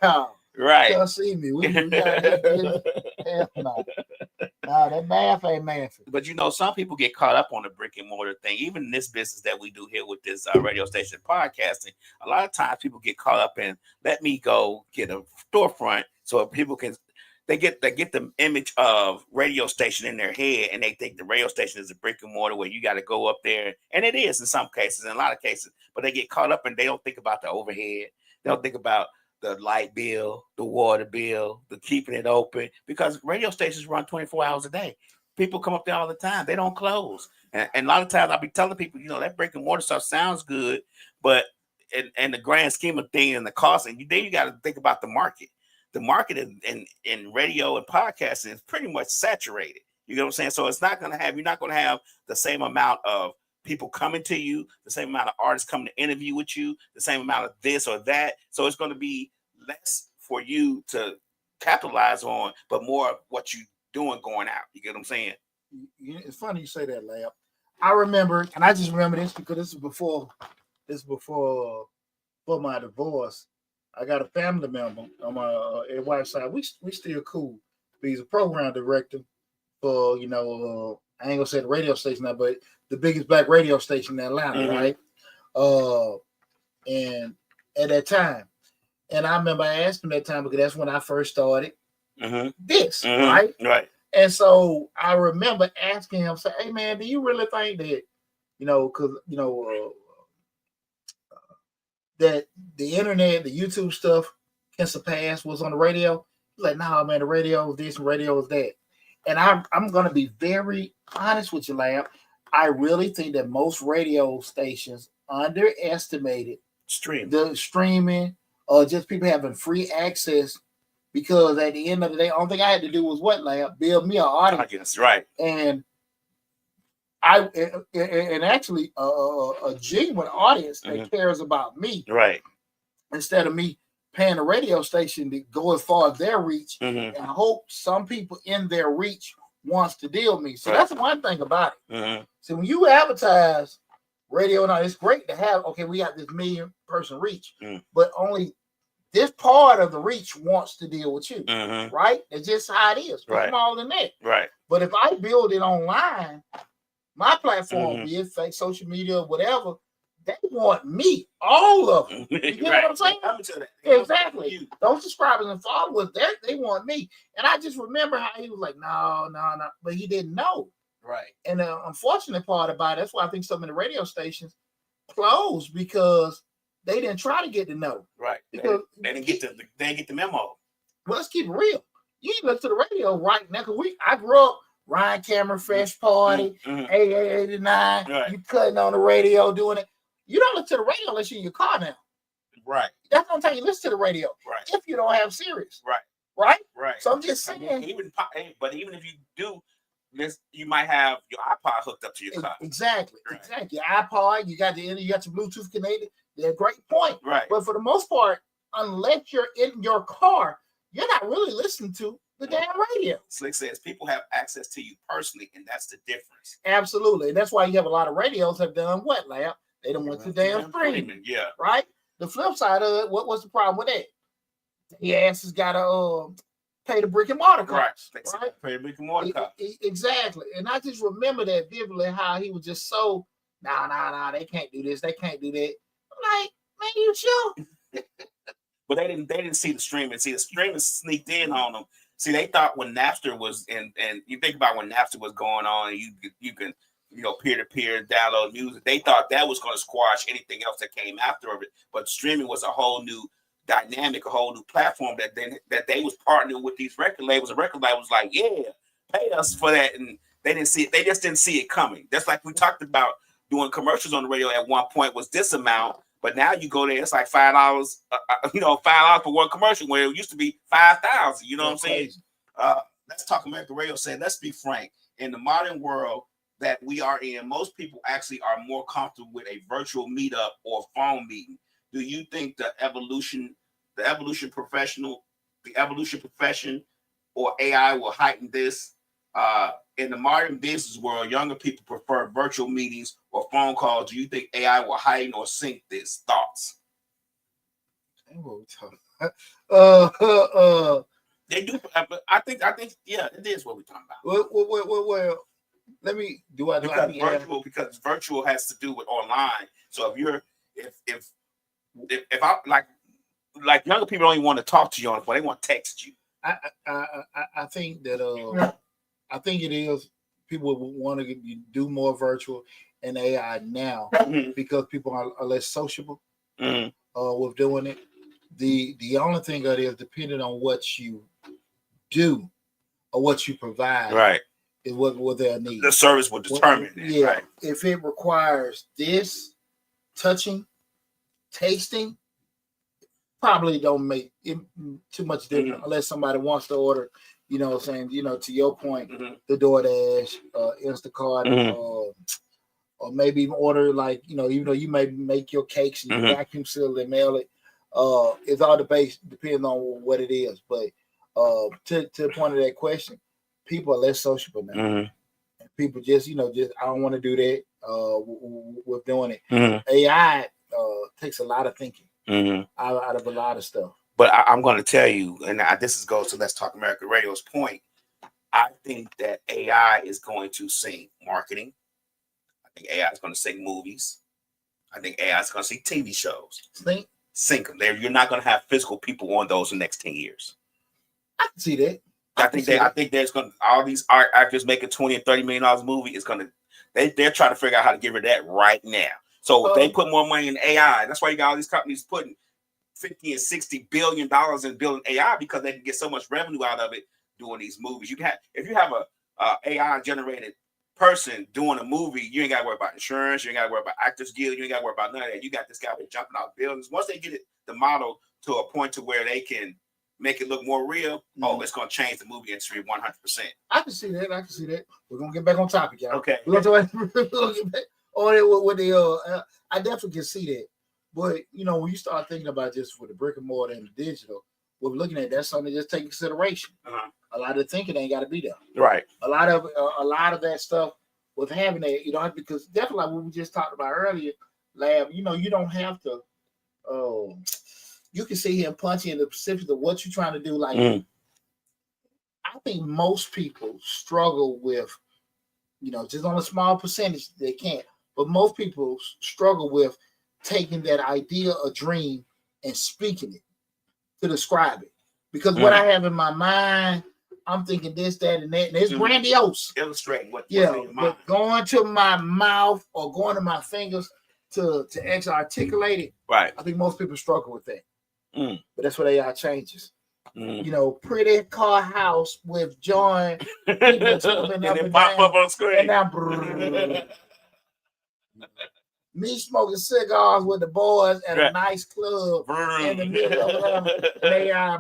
A: Nah. Right. Come see me. We got that. Hell no. Nah, that math ain't math.
B: But some people get caught up on the brick and mortar thing. Even in this business that we do here with this radio station podcasting, a lot of times people get caught up in, let me go get a storefront so people can, they get the image of radio station in their head, and they think the radio station is a brick and mortar where you got to go up there. And it is in some cases, in a lot of cases, but they get caught up and they don't think about the overhead. They don't think about the light bill, the water bill, the keeping it open, because radio stations run 24 hours a day. People come up there all the time. They don't close. And a lot of times I'll be telling people, that brick and mortar stuff sounds good, but in the grand scheme of things and the cost, and then you got to think about the market. The market in radio and podcasting is pretty much saturated. You know what I'm saying? So you're not going to have the same amount of people coming to you, the same amount of artists coming to interview with you, the same amount of this or that. So it's going to be less for you to capitalize on, but more of what you doing going out. You get what I'm saying?
A: It's funny you say that, Lab. I remember, and I just remember this because this is before this before for my divorce. I got a family member on my wife's side. We still cool. He's a program director for I ain't gonna say the radio station now, but the biggest black radio station in Atlanta, right? And at that time, and I remember I asked him that time because that's when I first started this, right?
B: Right.
A: And so I remember asking him, say, "Hey man, do you really think that, because that the internet, the YouTube stuff can surpass what's on the radio?" He's like, "No, man, the radio is this and radio is that." And I'm gonna be very honest with you, Lab. I really think that most radio stations underestimated the streaming or just people having free access, because at the end of the day, only thing I had to do was what, Lab? Build me an audience.
B: Right.
A: And actually a genuine audience that cares about me.
B: Right.
A: Instead of me paying a radio station to go as far as their reach and hope some people in their reach wants to deal with me. So that's one thing about it. So when you advertise radio, now it's great to have, okay, we got this 1 million person reach, but only this part of the reach wants to deal with you, right? It's just how it is. Put them all in there.
B: Right.
A: But if I build it online, my platform, be it fake social media, whatever, they want me, all of them. You get what I'm saying? Exactly. Those subscribers and followers, they want me. And I just remember how he was like, no, but he didn't know.
B: Right.
A: And the unfortunate part about it, that's why I think some of the radio stations closed, because they didn't try to get to know.
B: Right.
A: Because
B: they didn't get the memo.
A: Well, let's keep it real. You ain't listen to the radio right now, because I grew up Ryan Cameron, Fresh Party, AA89.
B: Right.
A: You cutting on the radio, doing it. You don't listen to the radio unless you're in your car now.
B: Right.
A: That's what I'm telling you. Listen to the radio.
B: Right.
A: If you don't have Sirius.
B: Right.
A: Right?
B: Right.
A: So I'm just saying.
B: Even if you do, you might have your iPod hooked up to your car.
A: Exactly. Right. Exactly. Your iPod, you got your Bluetooth connected. They're a great point.
B: Right.
A: But for the most part, unless you're in your car, you're not really listening to the damn radio.
B: Slick says people have access to you personally, and that's the difference.
A: Absolutely. And that's why you have a lot of radios have done what, Lab? They don't want to damn streaming.
B: Yeah.
A: Right? The flip side of it, what's the problem with that? Your ass has got to pay the brick-and-mortar costs. Right?
B: Pay the brick-and-mortar costs.
A: Exactly. And I just remember that vividly, how he was just so, nah, they can't do this, they can't do that. I'm like, man, you sure?
B: But they didn't see the streaming. See, the streaming sneaked in on them. See, they thought when Napster was and you think about when Napster was going on, and you can peer-to-peer download music. They thought that was going to squash anything else that came after it. But streaming was a whole new dynamic, a whole new platform that they was partnering with these record labels. The record label was like, yeah, pay us for that, and they didn't see it. They just didn't see it coming. That's like we talked about doing commercials on the radio at one point was this amount. But now you go there, it's like $5, $5 for one commercial, where it used to be 5,000. You know what I'm saying? Let's talk American Radio. Say, let's be frank. In the modern world that we are in, most people actually are more comfortable with a virtual meetup or phone meeting. Do you think the evolution profession, or AI will heighten this? In the modern business world, younger people prefer virtual meetings or phone calls. Do you think AI will heighten or sink this? Thoughts? They do. I think, yeah, it is what we're talking about.
A: Well, let me do.
B: Because virtual has to do with online. So if I like younger people don't even want to talk to you on the phone, they want to text you.
A: I think that I think it is. People will want to do more virtual and AI now because people are less sociable with doing it. The only thing that is depending on what you do or what you provide,
B: right,
A: is what they'll need.
B: The service will determine it.
A: Yeah,
B: right.
A: If it requires this touching, tasting, probably don't make it too much difference unless somebody wants to order. You know what I'm saying? To your point, the DoorDash, Instacart, or maybe even order even though you may make your cakes and you vacuum seal and mail it. It's all depends on what it is. But to the point of that question, people are less sociable now. And people just I don't want to do that with doing it. AI takes a lot of thinking out of a lot of stuff.
B: But I'm going to tell you, and this goes to Let's Talk America Radio's point. I think that AI is going to sing marketing. I think AI is going to sing movies. I think AI is going to sing TV shows. Sink them. You're not going to have physical people on those in the next 10 years.
A: I can see that.
B: I think there's going to all these art actors making $20 and $30 million a movie is going to they're trying to figure out how to get rid of that right now. So if they put more money in AI, that's why you got all these companies putting $50 and $60 billion in building AI because they can get so much revenue out of it doing these movies. If you have a AI generated person doing a movie, you ain't got to worry about insurance, you ain't got to worry about Actors Guild, you ain't got to worry about none of that. You got this guy jumping out buildings. Once they get the model to a point to where they can make it look more real, it's going to change the movie industry 100%.
A: I can see that. We're going to get back on topic, y'all.
B: Okay.
A: We're going to get back on it with the, I definitely can see that. But, when you start thinking about just with the brick and mortar and the digital, what we're looking at, that's something to just take consideration. A lot of the thinking ain't got to be there.
B: Right.
A: A lot of that stuff with having that, because definitely like what we just talked about earlier, Lab, you don't have to, you can sit here and punch in the specifics of what you're trying to do. Like, I think most people struggle with, just on a small percentage, they can't, but most people struggle with taking that idea or dream and speaking it to describe it. Because what I have in my mind, I'm thinking this, that, and that, and it's grandiose.
B: Illustrating what's in your mind.
A: But going to my mouth or going to my fingers to actually articulate it,
B: right?
A: I think most people struggle with that. But that's what AI changes. Pretty car house with joint people
B: and then pop up on screen.
A: And now, me smoking cigars with the boys at a nice club in the middle of it, and AI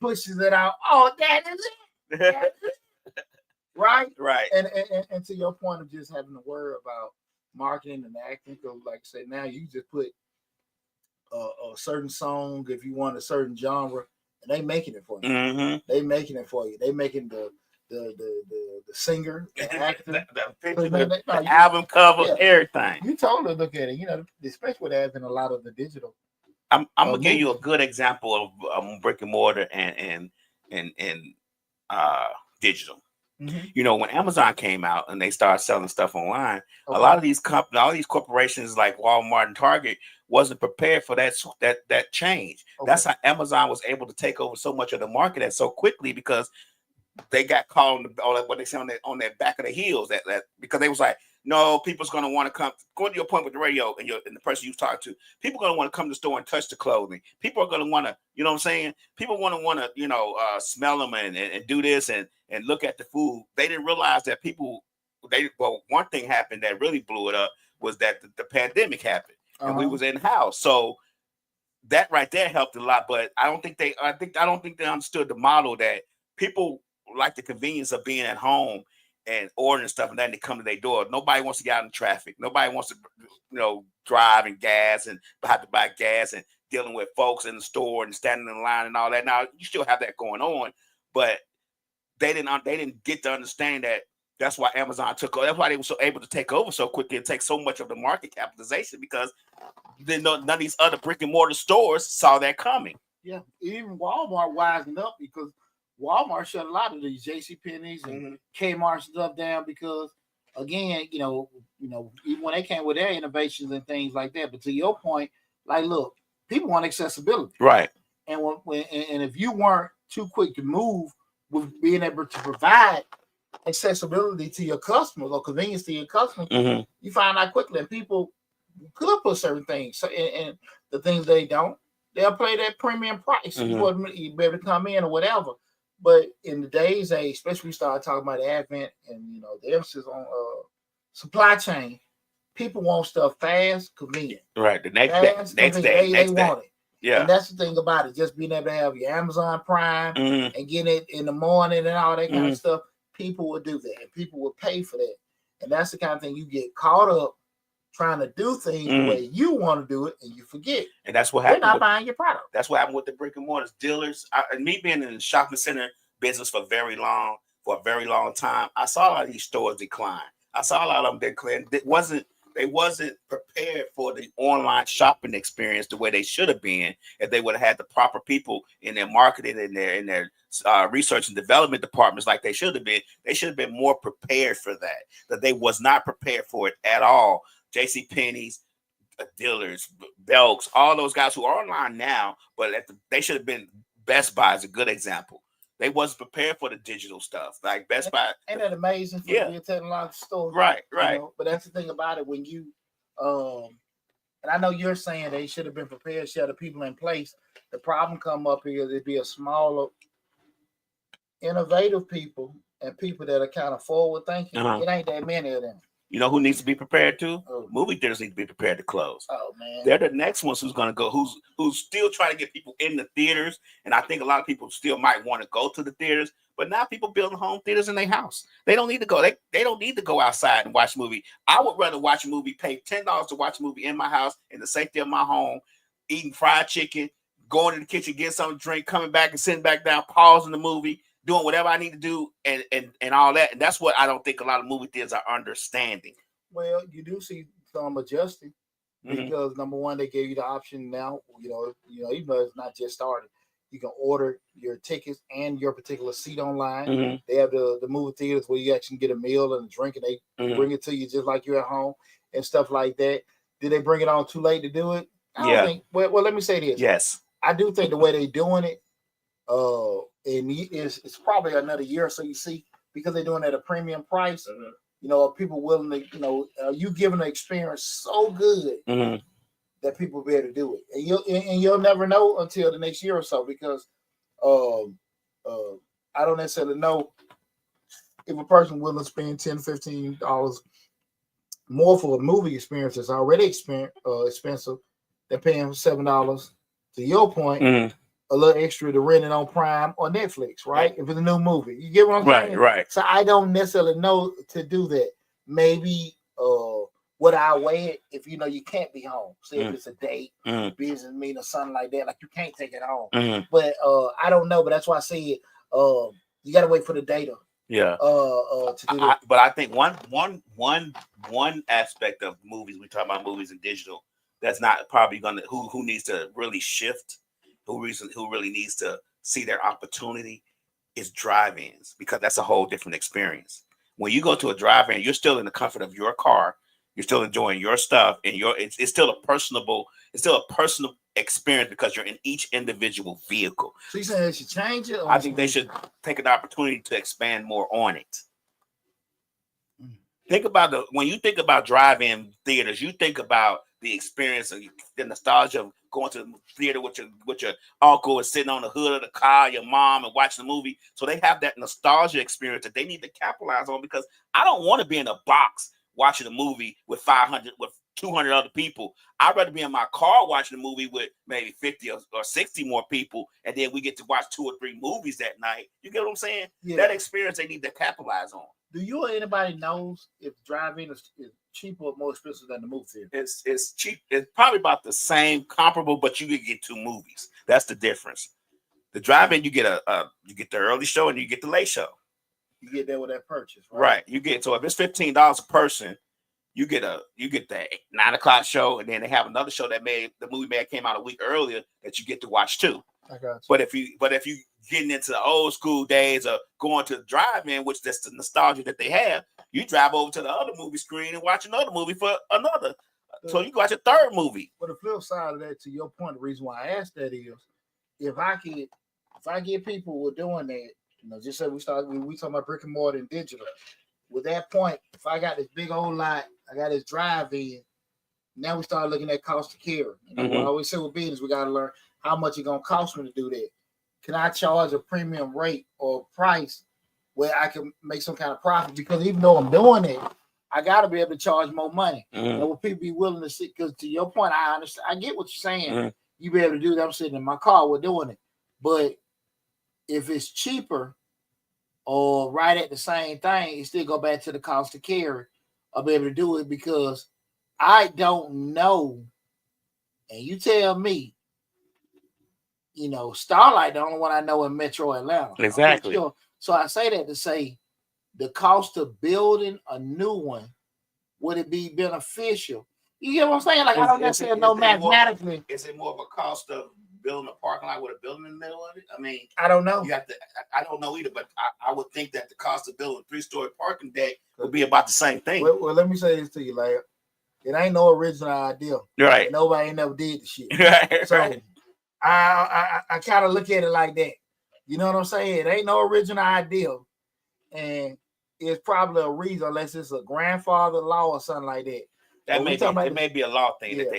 A: pushes it out. Oh, that is it. That is it. Right? And to your point of just having to worry about marketing and acting, because like I said, now you just put a certain song if you want a certain genre, and they making it for you. They making it for you. They making the singer, the actor,
B: the album cover, everything.
A: You totally look at it. Especially with having a lot of the digital.
B: I'm gonna give you a good example of brick and mortar and digital. When Amazon came out and they started selling stuff online, a lot of these companies, all these corporations like Walmart and Target wasn't prepared for that change. That's how Amazon was able to take over so much of the market so quickly, because they got caught on what they say on their back of the heels. That because they was like, no, people's gonna want to come. Going to your point with the radio and the person you talk to, people are gonna want to come to the store and touch the clothing. People are gonna want to, you know what I'm saying? People want to, smell them and do this and look at the food. They didn't realize that one thing happened that really blew it up was that the pandemic happened and we was in the house. So that right there helped a lot. But I don't think they understood the model that people like the convenience of being at home and ordering stuff, and then they come to their door. Nobody wants to get out in traffic. Nobody wants to, drive and gas and have to buy gas and dealing with folks in the store and standing in line and all that. Now you still have that going on, but they didn't get to understand that. That's why Amazon took over. That's why they were so able to take over so quickly and take so much of the market capitalization, because none of these other brick and mortar stores saw that coming.
A: Yeah, even Walmart wising up, because Walmart shut a lot of these JCPenney's and Kmart stuff down, because again, even when they came with their innovations and things like that. But to your point, like, look, people want accessibility,
B: right?
A: And and if you weren't too quick to move with being able to provide accessibility to your customers or convenience to your customers, you find out quickly, and people could put certain things. So, and the things they don't, they'll play that premium price before you be able to come in or whatever. But in the days, especially we started talking about the advent and the emphasis on supply chain, people want stuff fast, convenient.
B: Right. The next day.
A: They want it.
B: Yeah.
A: And that's the thing about it. Just being able to have your Amazon Prime and getting it in the morning and all that kind of stuff, people will do that. And people will pay for that. And that's the kind of thing you get caught up trying to do things the way you want to do it, and you forget.
B: And that's what happened.
A: They're not buying your product.
B: That's what happened with the brick and mortars, dealers. And me being in the shopping center business for a very long time, I saw a lot of these stores decline. I saw a lot of them decline. It wasn't they wasn't prepared for the online shopping experience the way they should have been if they would have had the proper people in their marketing and their research and development departments like they should have been. They should have been more prepared for that. That they was not prepared for it at all. J.C. Penney's, Dillard's, Belk's, all those guys who are online now, but they should have been. Best Buy is a good example. They wasn't prepared for the digital stuff. Like Best Buy.
A: Ain't that amazing for a technological store?
B: Right.
A: You know? But that's the thing about it when you and I know you're saying they should have been prepared, should have the people in place. The problem come up here, it'd be a smaller, innovative people and people that are kind of forward thinking. It ain't that many of them.
B: You know who needs to be prepared too? Movie theaters need to be prepared to close.
A: Oh man,
B: they're the next ones who's going to go. Who's still trying to get people in the theaters, and I think a lot of people still might want to go to the theaters. But now people building home theaters in their house. They don't need to go. They don't need to go outside and watch a movie. I would rather watch a movie, pay $10 to watch a movie in my house in the safety of my home, eating fried chicken, going to the kitchen, getting something to drink, coming back and sitting back down, pausing the movie, doing whatever I need to do, and all that. And that's what I don't think a lot of movie theaters are understanding.
A: Well, you do see some adjusting because number one, they gave you the option now. You know, even though it's not just started, you can order your tickets and your particular seat online. They have the movie theaters where you actually get a meal and a drink, and they bring it to you just like you're at home and stuff like that. Did they bring it on too late to do it? I don't think. Well, let me say this.
B: Yes, I
A: do think the way they're doing it, and it's probably another year or so. You see, because they're doing it at a premium price. You know, people willing to, you giving the experience so good that people will be able to do it, and you'll never know until the next year or so because I don't necessarily know if a person willing to spend $10-15 more for a movie experience that's already expensive. They're paying $7. To your point, a little extra to rent it on Prime or Netflix, right? If it's a new movie, you get what I'm saying?
B: Right.
A: So I don't necessarily know to do that. Maybe would I weigh it if you can't be home? Say if it's a date, business meeting or something like that, like you can't take it home. But I don't know. But that's why I say it. You got to wait for the data.
B: Yeah.
A: To do that.
B: But I think one aspect of movies, we talk about movies and digital, that's not probably gonna who needs to really shift. Who really needs to see their opportunity is drive-ins, because that's a whole different experience. When you go to a drive-in, you're still in the comfort of your car, you're still enjoying your stuff, and it's still a personal experience because you're in each individual vehicle.
A: So you saying they should change it?
B: I think they should take an opportunity to expand more on it. Think about when you think about drive-in theaters, you think about the experience and the nostalgia of going to the theater with your uncle and sitting on the hood of the car, your mom, and watching the movie. So they have that nostalgia experience that they need to capitalize on, because I don't want to be in a box watching a movie with 200 other people. I'd rather be in my car watching a movie with maybe 50 or 60 more people, and then we get to watch 2 or 3 movies that night. You get what I'm saying? Yeah. That experience they need to capitalize on.
A: Do you or anybody knows if drive-in is cheaper or more expensive than the movie theater?
B: It's cheap. It's probably about the same, comparable, but you could get 2 movies. That's the difference. The drive-in, you get the early show and you get the late show.
A: You get that with that purchase, right?
B: Right. You get, so if it's $15 a person, you get the 9:00 show, and then they have another show the movie may have came out a week earlier that you get to watch too.
A: I got you.
B: But if you getting into the old school days of going to the drive-in, which that's the nostalgia that they have, you drive over to the other movie screen and watch another movie for another. So you watch a third movie.
A: But the flip side of that, to your point, the reason why I asked that is, if I get people who are doing that, just say we talking about brick-and-mortar and digital. With that point, if I got this big old lot, I got this drive-in, now we start looking at cost of carry. I always say with business, we got to learn how much it's going to cost me to do that. Can I charge a premium rate or price where I can make some kind of profit? Because even though I'm doing it, I got to be able to charge more money. And will people be willing to sit? Because to your point, I understand. I get what you're saying. You be able to do that. I'm sitting in my car, we're doing it. But if it's cheaper or right at the same thing, it still go back to the cost of carry. I'll be able to do it because I don't know. And you tell me, Starlight, the only one I know in Metro Atlanta.
B: Exactly.
A: Sure. So I say that to say the cost of building a new one would it be beneficial? You get what I'm saying? Like, I don't necessarily know mathematically.
B: Is it more of a cost of building a parking lot with a building in the middle of it? I mean,
A: I don't know.
B: You have to. I don't know either, but I would think that the cost of building a 3-story parking deck would be about the same thing.
A: Well, let me say this to you, like, it ain't no original idea.
B: Right.
A: And nobody ain't never did the shit.
B: Right.
A: So
B: right.
A: I kind of look at it like that. You know what I'm saying? It ain't no original idea. And it's probably a reason, unless it's a grandfather law or something like that.
B: That may be a law thing that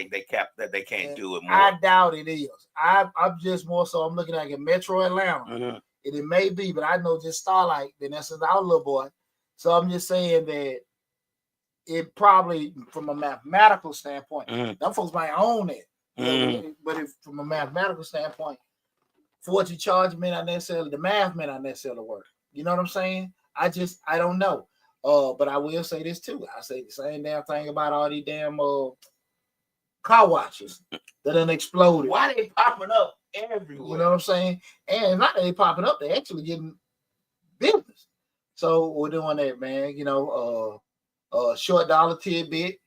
B: they can't do it more.
A: I doubt it is. I'm just more so I'm looking at Metro Atlanta. Mm-hmm. And it may be, but I know just Starlight, then that's our little boy. So I'm just saying that it probably, from a mathematical standpoint, them folks might own it. But if from a mathematical standpoint, for what you charge may not necessarily, the math may not necessarily work. You know what I'm saying? I don't know. But I will say this too. I say the same damn thing about all these damn car washes that done exploded.
B: Why they popping up everywhere?
A: You know what I'm saying? And not that they popping up, they actually getting business. So we're doing that, man. You know, short dollar tidbit.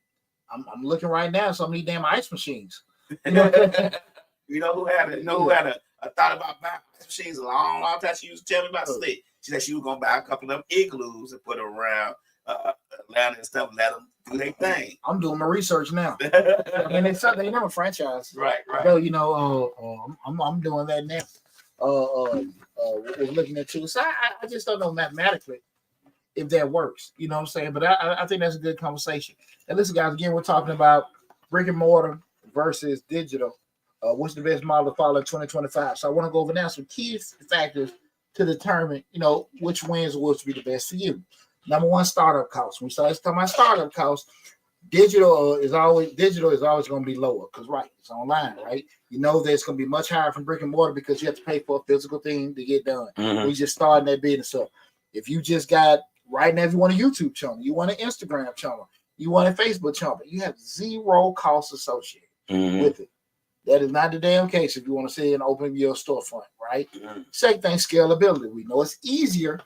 A: I'm looking right now at some of these damn ice machines.
B: You know who had a thought about buying ice machines a long time? She used to tell me about Slick. She said she was gonna buy a couple of them igloos and put them around Atlanta and stuff, let them do their thing.
A: I'm doing my research now. I mean, they never franchise.
B: Right.
A: So, you know, I'm doing that now. We're looking at too. So I just don't know mathematically if that works. You know what I'm saying? But I think that's a good conversation. And listen, guys, again, we're talking about brick and mortar versus digital. What's the best model to follow in 2025? So I want to go over now some key factors to determine, you know, which wins will be the best for you. Number one, startup costs. When we start talking about startup costs, digital is always going to be lower because, right, it's online, right? You know that it's going to be much higher from brick and mortar because you have to pay for a physical thing to get done. Mm-hmm. We just starting that business. So if you just got, right now, if you want a YouTube channel, you want an Instagram channel, you want a Facebook channel, you have zero costs associated with it. That is not the damn case if you want to say and open your storefront, right? Mm-hmm. Second thing, scalability. We know it's easier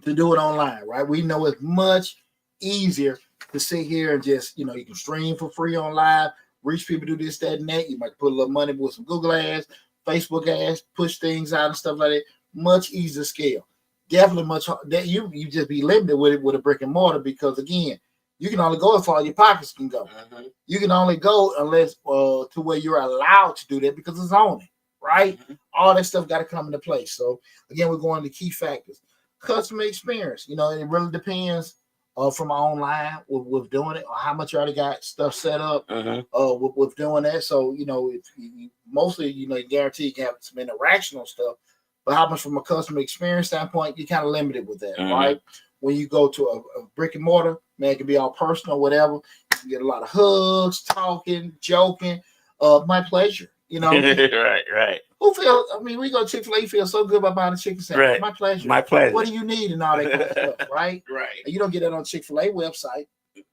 A: to do it online, right? We know it's much easier to sit here and just, you know, you can stream for free on live, reach people, do this, that, and that. You might put a little money with some Google ads, Facebook ads, push things out and stuff like that. Much easier scale. Definitely much that you just be limited with it with a brick and mortar because, again, you can only go as far as your pockets can go. Mm-hmm. You can only go unless to where you're allowed to do that because it's on it, right? Mm-hmm. All that stuff got to come into place. So, again, we're going to key factors. Customer experience, you know, it really depends from online with doing it or how much you already got stuff set up with doing that. So, you know, if you, mostly, you know, you guarantee you can have some interactional stuff, but how much from a customer experience standpoint, you're kind of limited with that, right? When you go to a brick and mortar, man, it can be all personal, whatever. You can get a lot of hugs, talking, joking. My pleasure, you know.
B: Right.
A: Who feels? I mean, we go to Chick-fil-A, you feel so good about buying a chicken sandwich.
B: Right.
A: My pleasure.
B: My pleasure.
A: What do you need and all that kind of stuff, right?
B: Right.
A: And you don't get that on Chick-fil-A website.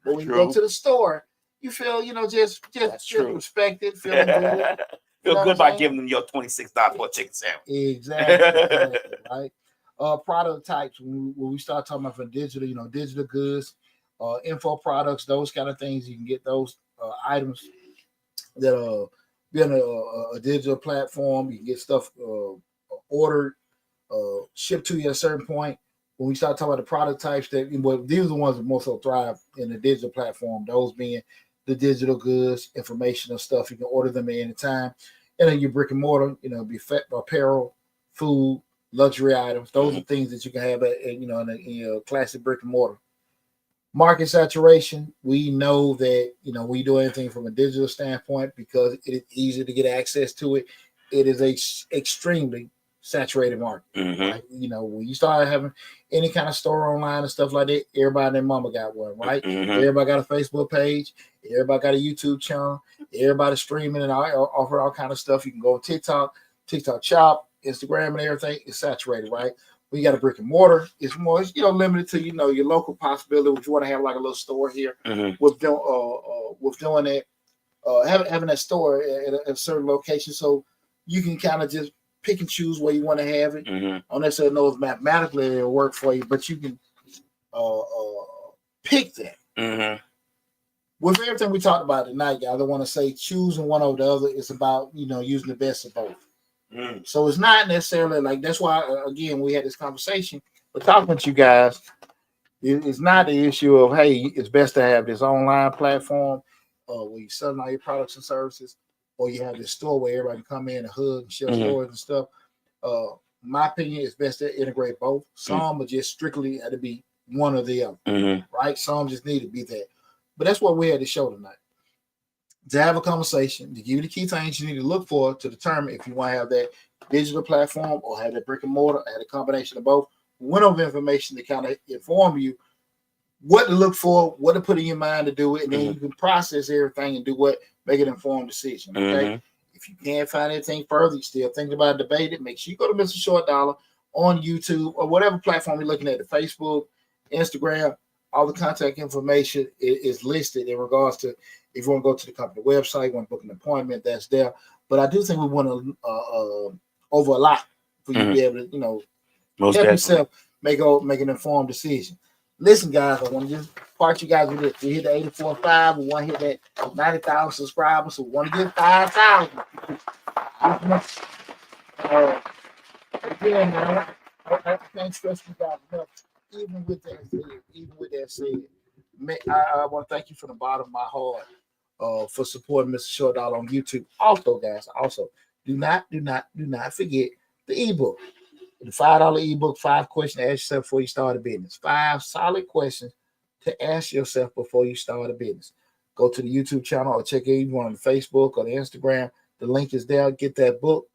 A: But when you go to the store, you feel, you know, just respected, feeling good.
B: Feel good by giving them your $26 for a chicken sandwich.
A: Exactly. Right. Product types, when we start talking about for digital, you know, digital goods, info products, those kind of things, you can get those items that be on a digital platform. You can get stuff ordered, shipped to you at a certain point. When we start talking about the product types, these are the ones that most will thrive in the digital platform, those being the digital goods, informational stuff. You can order them at any time. And then your brick and mortar, you know, be apparel, food, luxury items. Those are things that you can have in a classic brick and mortar. Market saturation. We know that, you know, we do anything from a digital standpoint because it is easy to get access to it. It is a extremely saturated market. Right? You know, when you start having any kind of store online and stuff like that, everybody and their mama got one, right? Everybody got a Facebook page. Everybody got a YouTube channel. Everybody streaming and offer all kind of stuff. You can go on TikTok Shop, Instagram, and everything. It's saturated, right? When you got a brick and mortar, it's more, you know, limited to, you know, your local possibility. If you want to have like a little store here with doing it, having that store at a certain location, so you can kind of just pick and choose where you want to have it. I don't necessarily know if mathematically it'll work for you, but you can pick that. with everything we talked about tonight, guys, I want to say choosing one over the other is about, using the best of both. So it's not necessarily like, that's why, again, we had this conversation, but talking with you guys, it's not the issue of, hey, it's best to have this online platform where you're selling all your products and services, or you have this store where everybody can come in and hug and share stories and stuff. My opinion is best to integrate both. Some are just strictly had to be one or the other, right? Some just need to be that. But that's what we had to show tonight. To have a conversation, to give you the key things you need to look for to determine if you want to have that digital platform or have that brick and mortar, have a combination of both. Went over information to kind of inform you what to look for, what to put in your mind to do it, and then you can process everything and do what, make an informed decision. Okay. If you can't find anything further, you're still thinking about debating, make sure you go to Mr. Short Dollar on YouTube or whatever platform you're looking at, the Facebook, Instagram, all the contact information is listed in regards to if you want to go to the company website, want to book an appointment, that's there. But I do think we want to over a lot for you to be able to,
B: most
A: help
B: definitely.
A: yourself make an informed decision. Listen, guys, I want to just part you guys with it. We hit the 84.5. We want to hit that 90,000 subscribers. So we want to get 5,000. Again, man, I can't stress you guys enough. Even with that said, I want to thank you from the bottom of my heart for supporting Mr. Short Dollar on YouTube. Also, guys, do not forget the ebook. The $5 ebook, 5 questions to ask yourself before you start a business. 5 solid questions to ask yourself before you start a business. Go to the YouTube channel or check it either on Facebook or the Instagram. The link is there. Get that book.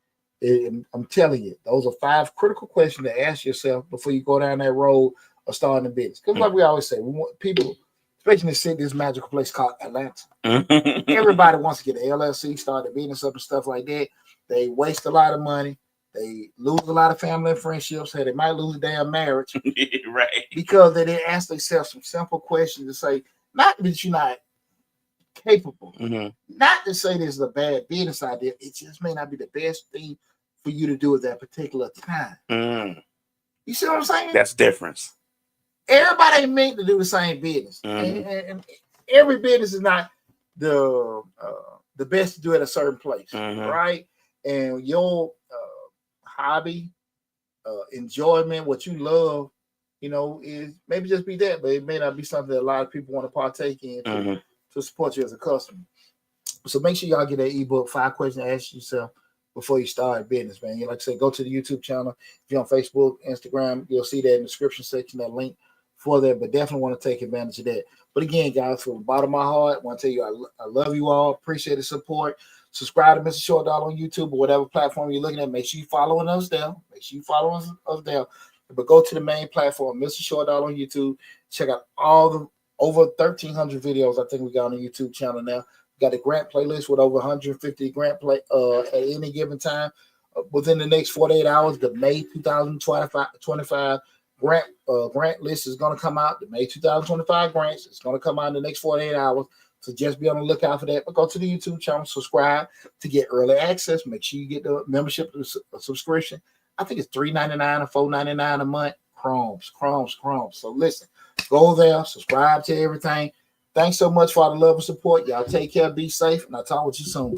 A: I'm telling you, those are 5 critical questions to ask yourself before you go down that road of starting a business. Because like we always say, we want people, especially in this magical place called Atlanta. Everybody wants to get an LLC, start a business up and stuff like that. They waste a lot of money. They lose a lot of family and friendships. They might lose a damn marriage.
B: Right.
A: Because they didn't ask themselves some simple questions to say, not that you're not capable, not to say this is a bad business idea. It just may not be the best thing for you to do at that particular time. You see what I'm saying?
B: That's difference.
A: Everybody ain't meant to do the same business. And every business is not the best to do at a certain place, right? And your hobby, enjoyment, what you love, is maybe just be that, but it may not be something that a lot of people want to partake in to support you as a customer. So make sure y'all get that ebook, 5 questions to ask yourself before you start a business, man. Like I said, go to the YouTube channel. If you're on Facebook, Instagram, you'll see that in the description section, that link for that, but definitely want to take advantage of that. But again, guys, from the bottom of my heart, I want to tell you I love you all. Appreciate the support. Subscribe to Mr. Short Dollar on YouTube or whatever platform you're looking at. Make sure you're following us there. But go to the main platform, Mr. Short Dollar on YouTube. Check out all the over 1,300 videos I think we got on the YouTube channel now. We got a grant playlist with over 150 grant play at any given time. Within the next 48 hours, the May 2025 grant list is going to come out. The May 2025 grants is going to come out in the next 48 hours. So just be on the lookout for that. But go to the YouTube channel, subscribe to get early access. Make sure you get the membership subscription. I think it's $3.99 or $4.99 a month. Crumbs. So listen, go there, subscribe to everything. Thanks so much for all the love and support. Y'all take care, be safe, and I'll talk with you soon.